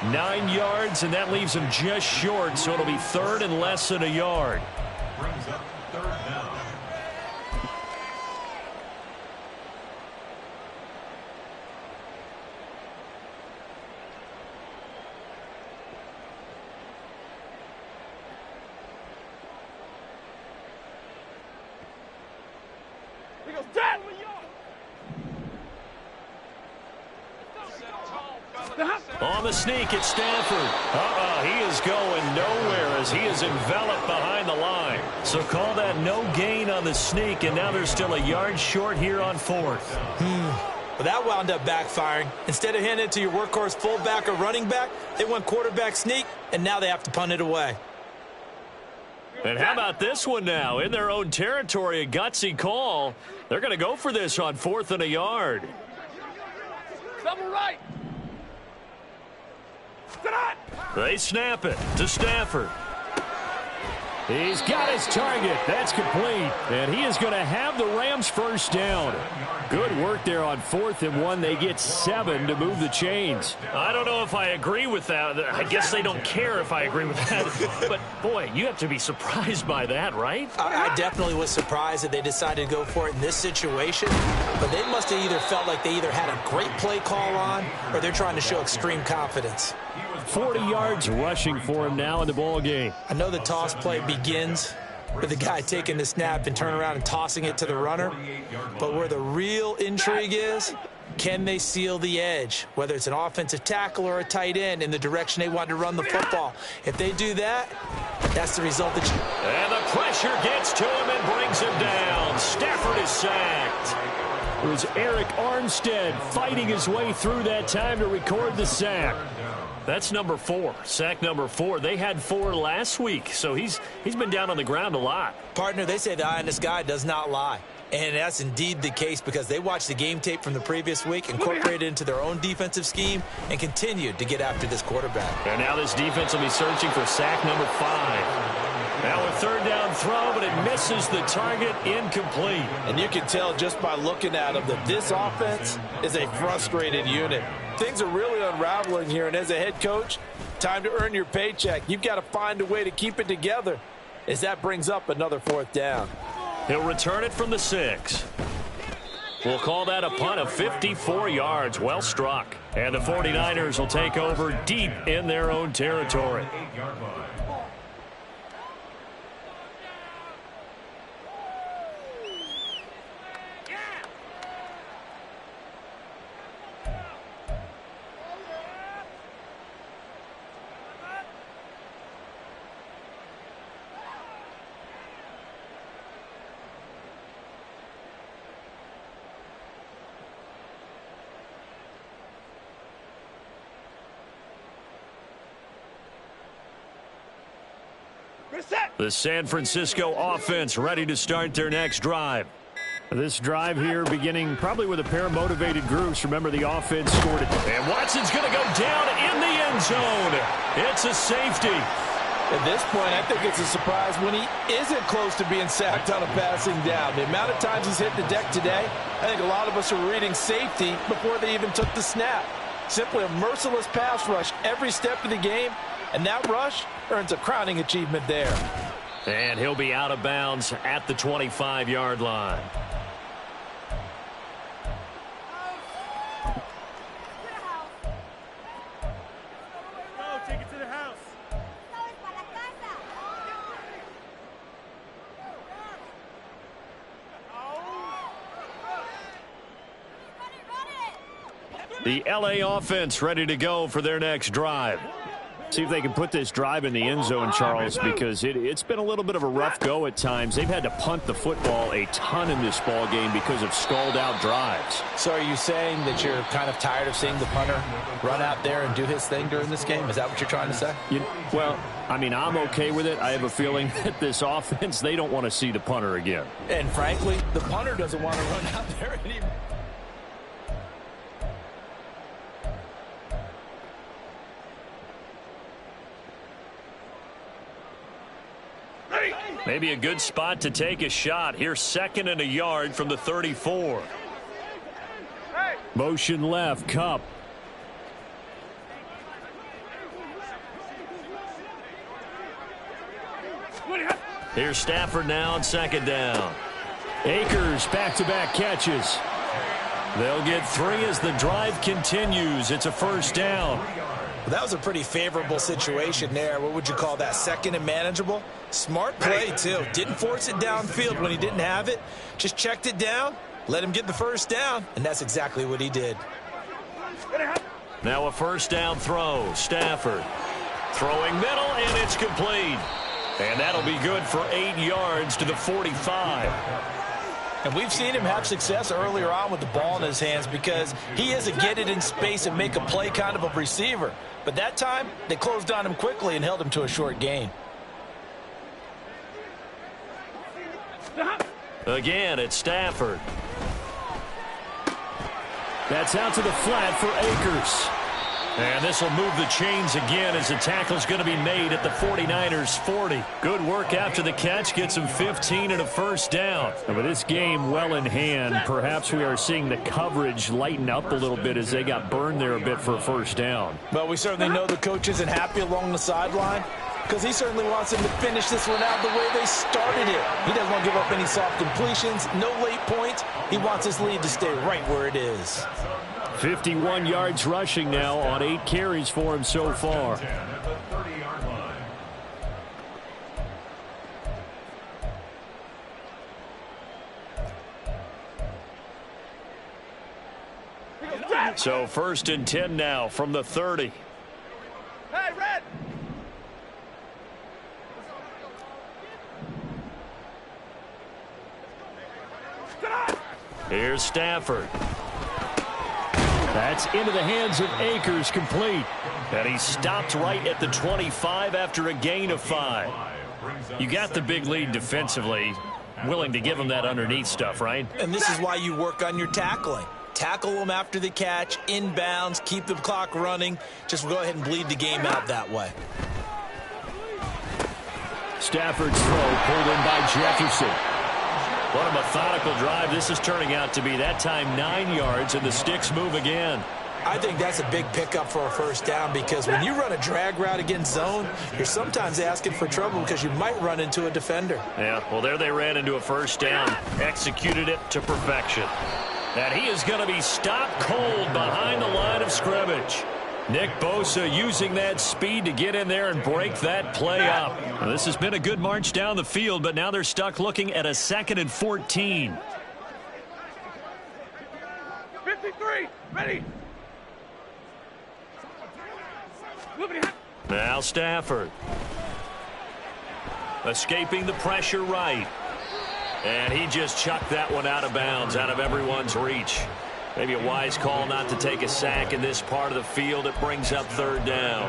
9 yards, and that leaves him just short, so it'll be 3rd and less than a yard. Brings up 3rd down. On the sneak, it's Stafford. He is going nowhere as he is enveloped behind the line. So call that no gain on the sneak, and now they're still a yard short here on 4th. But that wound up backfiring. Instead of handing it to your workhorse fullback or running back, they went quarterback sneak, and now they have to punt it away. And how about this one now? In their own territory, a gutsy call. They're going to go for this on 4th and a yard. Double right. They snap it to Stafford. He's got his target. That's complete. And he is going to have the Rams first down. Good work there on 4th and 1. They get 7 to move the chains. I don't know if I agree with that. I guess they don't care if I agree with that. But, boy, you have to be surprised by that, right? I definitely was surprised that they decided to go for it in this situation. But they must have either felt like they either had a great play call on or they're trying to show extreme confidence. 40 yards rushing for him now in the ball game. I know the toss play begins with the guy taking the snap and turning around and tossing it to the runner. But where the real intrigue is, can they seal the edge, whether it's an offensive tackle or a tight end, in the direction they want to run the football? If they do that, that's the result that you... And the pressure gets to him and brings him down. Stafford is sacked. It was Eric Armstead fighting his way through that time to record the sack. That's number 4, sack number 4. They had 4 last week, so he's been down on the ground a lot. Partner, they say the eye on this guy does not lie. And that's indeed the case because they watched the game tape from the previous week, incorporated it into their own defensive scheme, and continued to get after this quarterback. And now this defense will be searching for sack number 5. Now a 3rd down throw, but it misses the target, incomplete. And you can tell just by looking at them that this offense is a frustrated unit. Things are really unraveling here, and as a head coach, time to earn your paycheck. You've got to find a way to keep it together as that brings up another 4th down. He'll return it from the 6. We'll call that a punt of 54 yards. Well struck. And the 49ers will take over deep in their own territory. 8-yard line. The San Francisco offense ready to start their next drive. This drive here beginning probably with a pair of motivated groups. Remember, the offense scored it. And Watson's going to go down in the end zone. It's a safety. At this point, I think it's a surprise when he isn't close to being sacked on a passing down. The amount of times he's hit the deck today, I think a lot of us are reading safety before they even took the snap. Simply a merciless pass rush every step of the game, and that rush earns a crowning achievement there. And he'll be out of bounds at the 25-yard line. The L.A. offense ready to go for their next drive. See if they can put this drive in the end zone, Charles, because it's been a little bit of a rough go at times. They've had to punt the football a ton in this ball game because of stalled-out drives. So are you saying that you're kind of tired of seeing the punter run out there and do his thing during this game? Is that what you're trying to say? Well, I mean, I'm okay with it. I have a feeling that this offense, they don't want to see the punter again. And frankly, the punter doesn't want to run out there anymore. Maybe a good spot to take a shot. Here's 2nd and a yard from the 34. Motion left, Kupp. Here's Stafford now on 2nd down. Akers, back-to-back catches. They'll get 3 as the drive continues. It's a 1st down. Well, that was a pretty favorable situation there. What would you call that? 2nd and manageable? Smart play, too. Didn't force it downfield when he didn't have it. Just checked it down, let him get the 1st down, and that's exactly what he did. Now a 1st down throw. Stafford throwing middle, and it's complete. And that'll be good for 8 yards to the 45. And we've seen him have success earlier on with the ball in his hands because he is a get it in space and make a play kind of a receiver. But that time, they closed on him quickly and held him to a short gain. Again, it's Stafford. That's out to the flat for Akers. And this will move the chains again as the tackle's going to be made at the 49ers 40. Good work after the catch. Gets him 15 and a 1st down. And with this game well in hand, perhaps we are seeing the coverage lighten up a little bit as they got burned there a bit for a 1st down. But we certainly know the coach isn't happy along the sideline because he certainly wants him to finish this one out the way they started it. He doesn't want to give up any soft completions, no late points. He wants his lead to stay right where it is. 51 yards rushing now on 8 carries for him so far. So 1st and 10 now from the 30. Hey, Red! Here's Stafford. That's into the hands of Akers, complete. And he stopped right at the 25 after a gain of 5. You got the big lead defensively. Willing to give him that underneath stuff, right? And this is why you work on your tackling. Tackle them after the catch, inbounds, keep the clock running. Just go ahead and bleed the game out that way. Stafford's throw pulled in by Jefferson. What a methodical drive this is turning out to be. That time 9 yards, and the sticks move again. I think that's a big pickup for a 1st down because when you run a drag route against zone, you're sometimes asking for trouble because you might run into a defender. Yeah, well, there they ran into a 1st down. Executed it to perfection. And he is going to be stopped cold behind the line of scrimmage. Nick Bosa using that speed to get in there and break that play up. Now, this has been a good march down the field, but now they're stuck looking at a 2nd and 14. 53, ready. Now Stafford. Escaping the pressure right. And he just chucked that one out of bounds, out of everyone's reach. Maybe a wise call not to take a sack in this part of the field. It brings up 3rd down.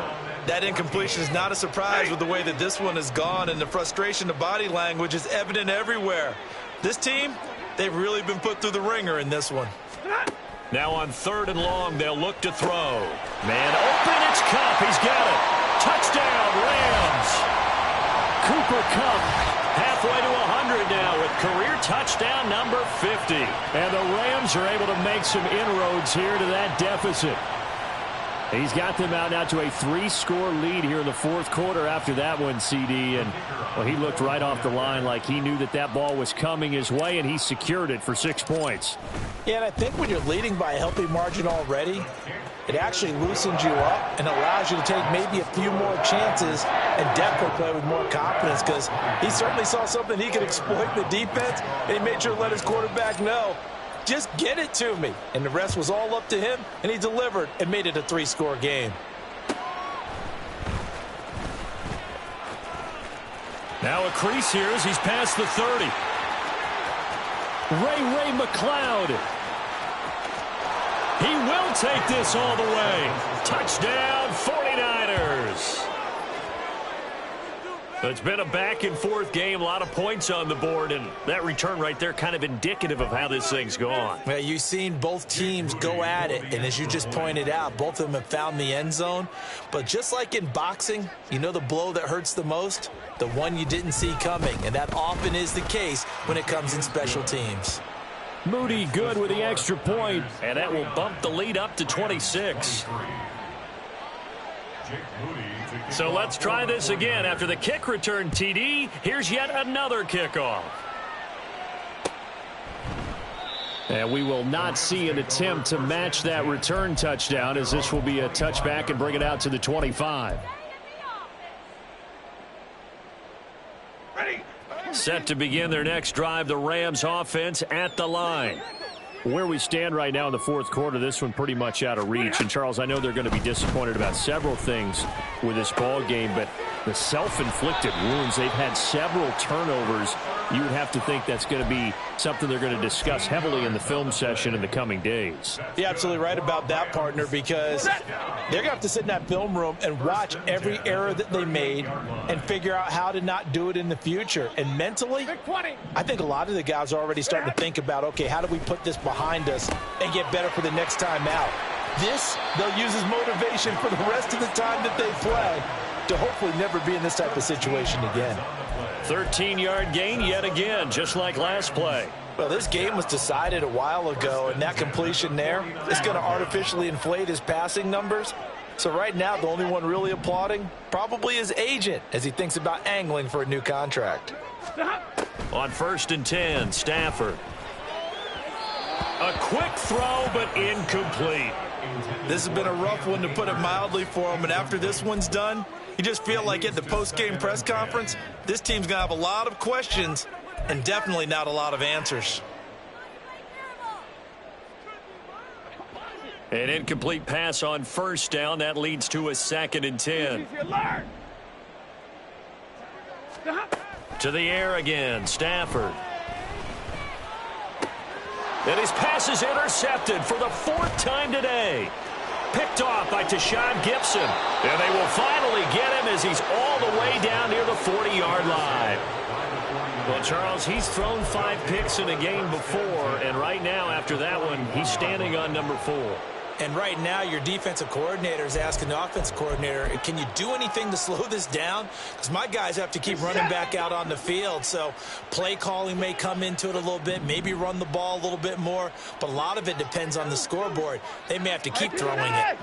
That incompletion is not a surprise with the way that this one has gone, and the frustration, the body language is evident everywhere. This team, they've really been put through the ringer in this one. Now on 3rd and long, they'll look to throw. Man open, it's Kupp. He's got it. Touchdown, Rams. Cooper Kupp halfway to 100 now with career touchdown number 50. And the Rams are able to make some inroads here to that deficit. He's got them out now to a 3-score lead here in the 4th quarter after that one, CD. And, well, he looked right off the line like he knew that that ball was coming his way, and he secured it for 6 points. Yeah, and I think when you're leading by a healthy margin already, it actually loosens you up and allows you to take maybe a few more chances and definitely play with more confidence, because he certainly saw something he could exploit in the defense, and he made sure to let his quarterback know, just get it to me. And the rest was all up to him, and he delivered and made it a 3-score game. Now a crease here as he's past the 30. Ray McCloud. He will take this all the way. Touchdown, 49ers. It's been a back-and-forth game, a lot of points on the board, and that return right there kind of indicative of how this thing's gone. Well, you've seen both teams go at it, and as you just pointed out, both of them have found the end zone. But just like in boxing, you know the blow that hurts the most? The one you didn't see coming, and that often is the case when it comes in special teams. Moody good with the extra point, and that will bump the lead up to 26. So let's try this again. After the kick return, TD, here's yet another kickoff. And we will not see an attempt to match that return touchdown, as this will be a touchback and bring it out to the 25. Set to begin their next drive, the Rams offense at the line. Where we stand right now in the 4th quarter, this one pretty much out of reach. And, Charles, I know they're going to be disappointed about several things with this ball game, but the self-inflicted wounds, they've had several turnovers. You would have to think that's going to be something they're going to discuss heavily in the film session in the coming days. You're absolutely right about that, partner, because they're going to have to sit in that film room and watch every error that they made and figure out how to not do it in the future. And mentally, I think a lot of the guys are already starting to think about, okay, how do we put this behind us and get better for the next time out? This, they'll use as motivation for the rest of the time that they play to hopefully never be in this type of situation again. 13-yard gain yet again, just like last play. Well, this game was decided a while ago, and that completion there is going to artificially inflate his passing numbers. So right now, the only one really applauding probably his agent as he thinks about angling for a new contract. On 1st and 10, Stafford. A quick throw, but incomplete. This has been a rough one, to put it mildly, for him. And after this one's done, you just feel like at the post-game press conference, this team's going to have a lot of questions and definitely not a lot of answers. An incomplete pass on 1st down. That leads to a 2nd and 10. To the air again, Stafford. And his pass is intercepted for the 4th time today. Picked off by Tashawn Gibson. And they will finally get him as he's all the way down near the 40-yard line. Well, Charles, he's thrown 5 picks in a game before, and right now, after that one, he's standing on number 4. And right now, your defensive coordinator is asking the offensive coordinator, can you do anything to slow this down? Because my guys have to keep running back out on the field. So play calling may come into it a little bit, maybe run the ball a little bit more. But a lot of it depends on the scoreboard. They may have to keep throwing it.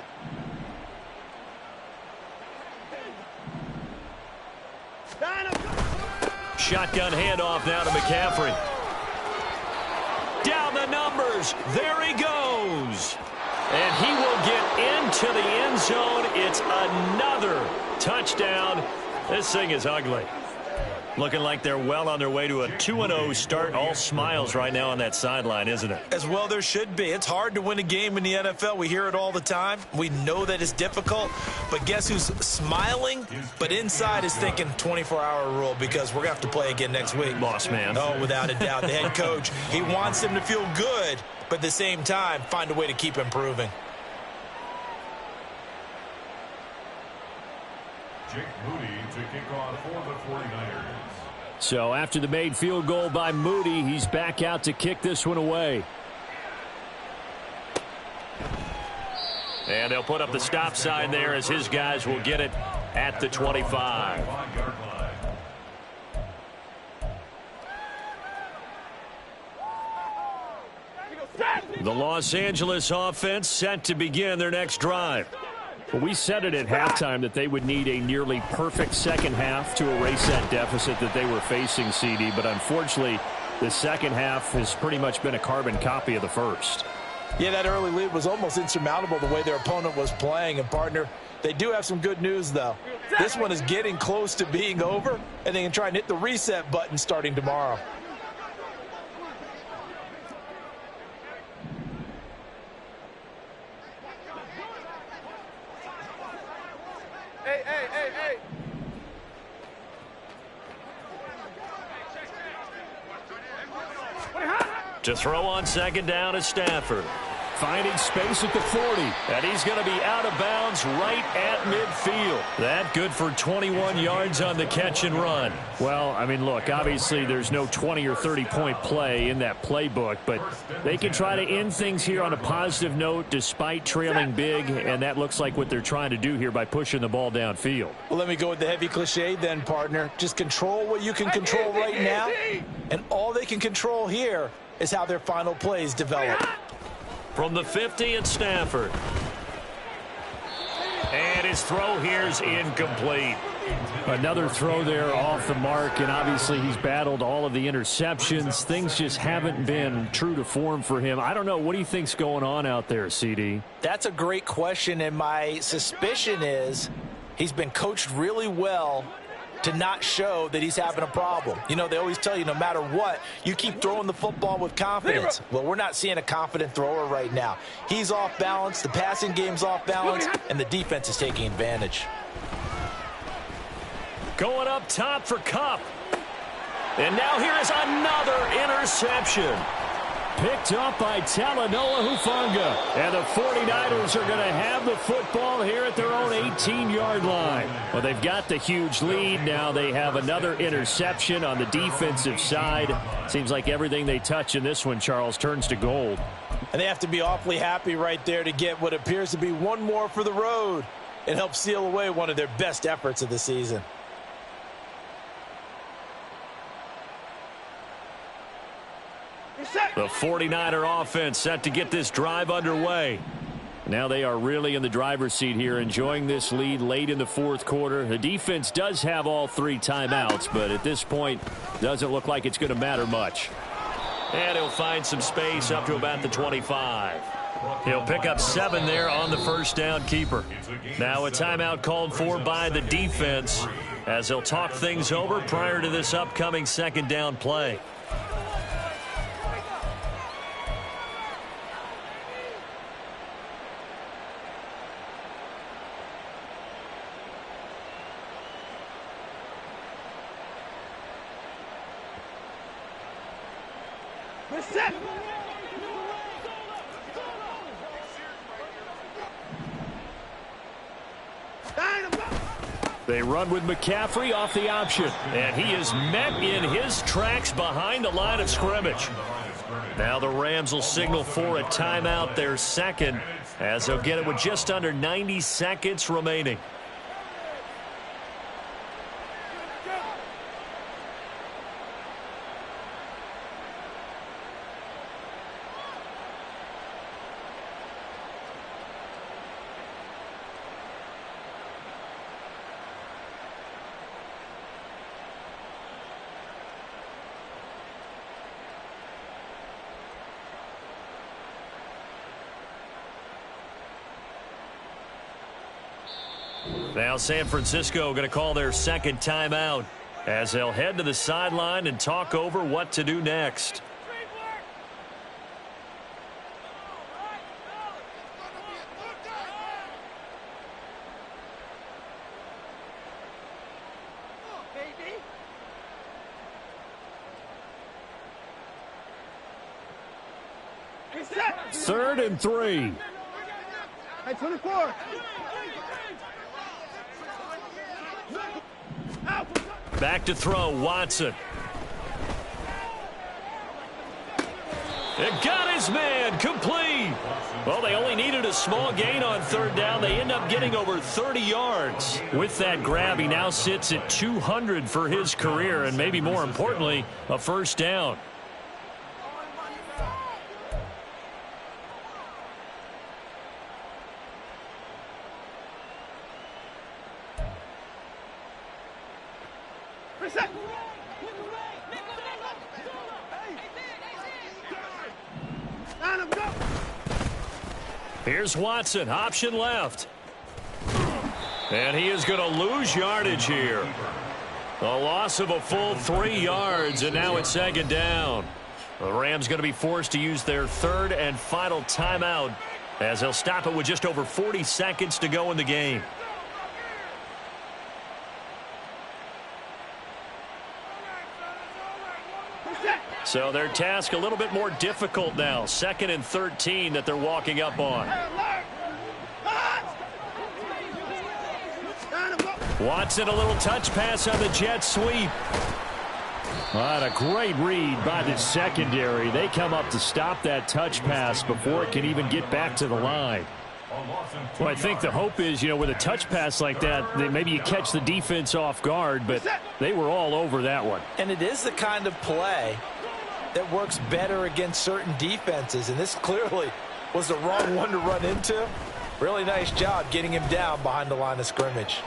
Shotgun handoff now to McCaffrey. Down the numbers. There he goes. And he will get into the end zone. It's another touchdown. This thing is ugly. Looking like they're well on their way to a 2-0 start. All smiles right now on that sideline, isn't it? As well there should be. It's hard to win a game in the NFL. We hear it all the time. We know that it's difficult. But guess who's smiling? But inside is thinking 24-hour rule, because we're going to have to play again next week. Boss man. Oh, without a doubt. The head coach, he wants them to feel good, but at the same time, find a way to keep improving. Jake Moody to kick off for the 49ers. So after the made field goal by Moody, he's back out to kick this one away. And they'll put up the stop sign there as his guys will get it at the 25. The Los Angeles offense set to begin their next drive. Well, we said it at halftime that they would need a nearly perfect second half to erase that deficit that they were facing, CD. But unfortunately, the second half has pretty much been a carbon copy of the first. Yeah, that early lead was almost insurmountable the way their opponent was playing. And, partner, they do have some good news, though. This one is getting close to being over, and they can try and hit the reset button starting tomorrow. Hey. To throw on second down is Stafford. Finding space at the 40. And he's going to be out of bounds right at midfield. That good for 21 yards on the catch and run. Well, I mean, look, obviously there's no 20 or 30-point play in that playbook, but they can try to end things here on a positive note despite trailing big, and that looks like what they're trying to do here by pushing the ball downfield. Well, let me go with the heavy cliche then, partner. Just control what you can control right now, and all they can control here is how their final plays develop. From the 50, it's Stafford. And his throw here is incomplete. Another throw there off the mark, and obviously he's battled all of the interceptions. Things just haven't been true to form for him. I don't know. What do you think's going on out there, CD? That's a great question, and my suspicion is he's been coached really well to not show that he's having a problem. You know, they always tell you no matter what, you keep throwing the football with confidence. Well, we're not seeing a confident thrower right now. He's off balance, the passing game's off balance, and the defense is taking advantage. Going up top for Kupp. And now here is another interception. Picked up by Talanoa Hufanga. And the 49ers are going to have the football here at their own 18-yard line. Well, they've got the huge lead. Now they have another interception on the defensive side. Seems like everything they touch in this one, Charles, turns to gold. And they have to be awfully happy right there to get what appears to be one more for the road. It helps seal away one of their best efforts of the season. The 49er offense set to get this drive underway. Now they are really in the driver's seat here, enjoying this lead late in the fourth quarter. The defense does have all 3 timeouts, but at this point, doesn't look like it's going to matter much. And he'll find some space up to about the 25. He'll pick up 7 there on the first down keeper. Now a timeout called for by the defense as they'll talk things over prior to this upcoming second down play. They run with McCaffrey off the option. And he is met in his tracks behind the line of scrimmage. Now the Rams will signal for a timeout, their second, as they'll get it with just under 90 seconds remaining. Now San Francisco going to call their second timeout as they'll head to the sideline and talk over what to do next. Third and 3. Hey, 24. Back to throw, Watson. It got his man, complete. Well, they only needed a small gain on third down. They end up getting over 30 yards. With that grab, he now sits at 200 for his career, and maybe more importantly, a first down. Here's Watson, option left. And he is going to lose yardage here. A loss of a full 3 yards, and now it's second down. The Rams going to be forced to use their third and final timeout as they'll stop it with just over 40 seconds to go in the game. So their task a little bit more difficult now. 2nd and 13 that they're walking up on. Watson, a little touch pass on the jet sweep. What a great read by the secondary. They come up to stop that touch pass before it can even get back to the line. Well, I think the hope is, with a touch pass like that, maybe you catch the defense off guard, but they were all over that one. And it is the kind of play that works better against certain defenses, and this clearly was the wrong one to run into. Really nice job getting him down behind the line of scrimmage.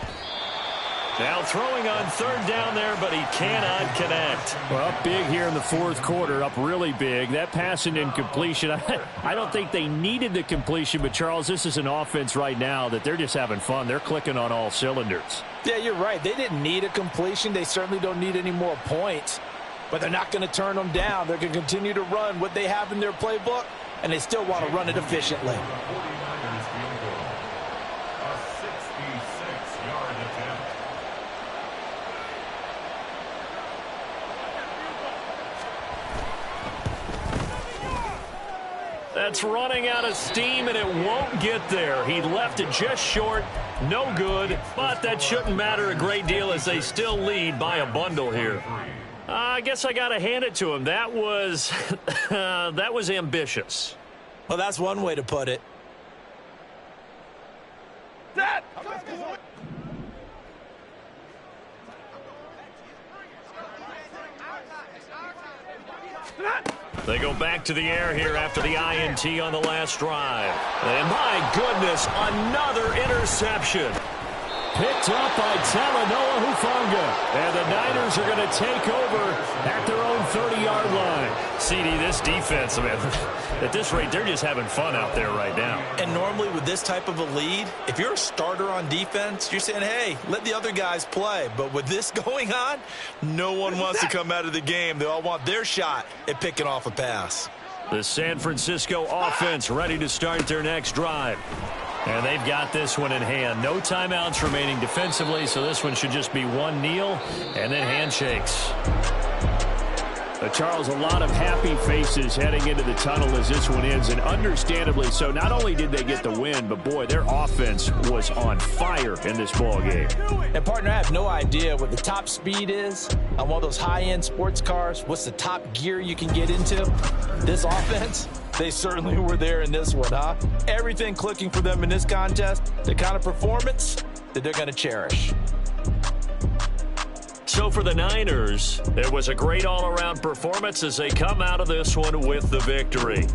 Now throwing on third down there, but he cannot connect. Well, up big here in the fourth quarter, up really big. That pass and incompletion, I don't think they needed the completion, but Charles, this is an offense right now that they're just having fun. They're clicking on all cylinders. Yeah, you're right. They didn't need a completion. They certainly don't need any more points. But they're not going to turn them down. They're going to continue to run what they have in their playbook, and they still want to run it efficiently. A 66-yard attempt. That's running out of steam, and it won't get there. He left it just short. No good, but that shouldn't matter a great deal as they still lead by a bundle here. I guess I got to hand it to him. That was that was ambitious. Well, that's one way to put it. They go back to the air here after the INT on the last drive. And my goodness, another interception. Picked up by Talanoa Hufanga. And the Niners are going to take over at their own 30-yard line. CD, this defense, man, at this rate, they're just having fun out there right now. And normally with this type of a lead, if you're a starter on defense, you're saying, hey, let the other guys play. But with this going on, no one wants to come out of the game. They all want their shot at picking off a pass. The San Francisco offense ready to start their next drive. And they've got this one in hand. No timeouts remaining defensively, so this one should just be one kneel and then handshakes. Charles, a lot of happy faces heading into the tunnel as this one ends, and understandably so. Not only did they get the win, but boy, their offense was on fire in this ball game. And partner, I have no idea what the top speed is on one of those high-end sports cars. What's the top gear you can get into? This offense, they certainly were there in this one, huh? Everything clicking for them in this contest, the kind of performance that they're going to cherish. So for the Niners, it was a great all-around performance as they come out of this one with the victory.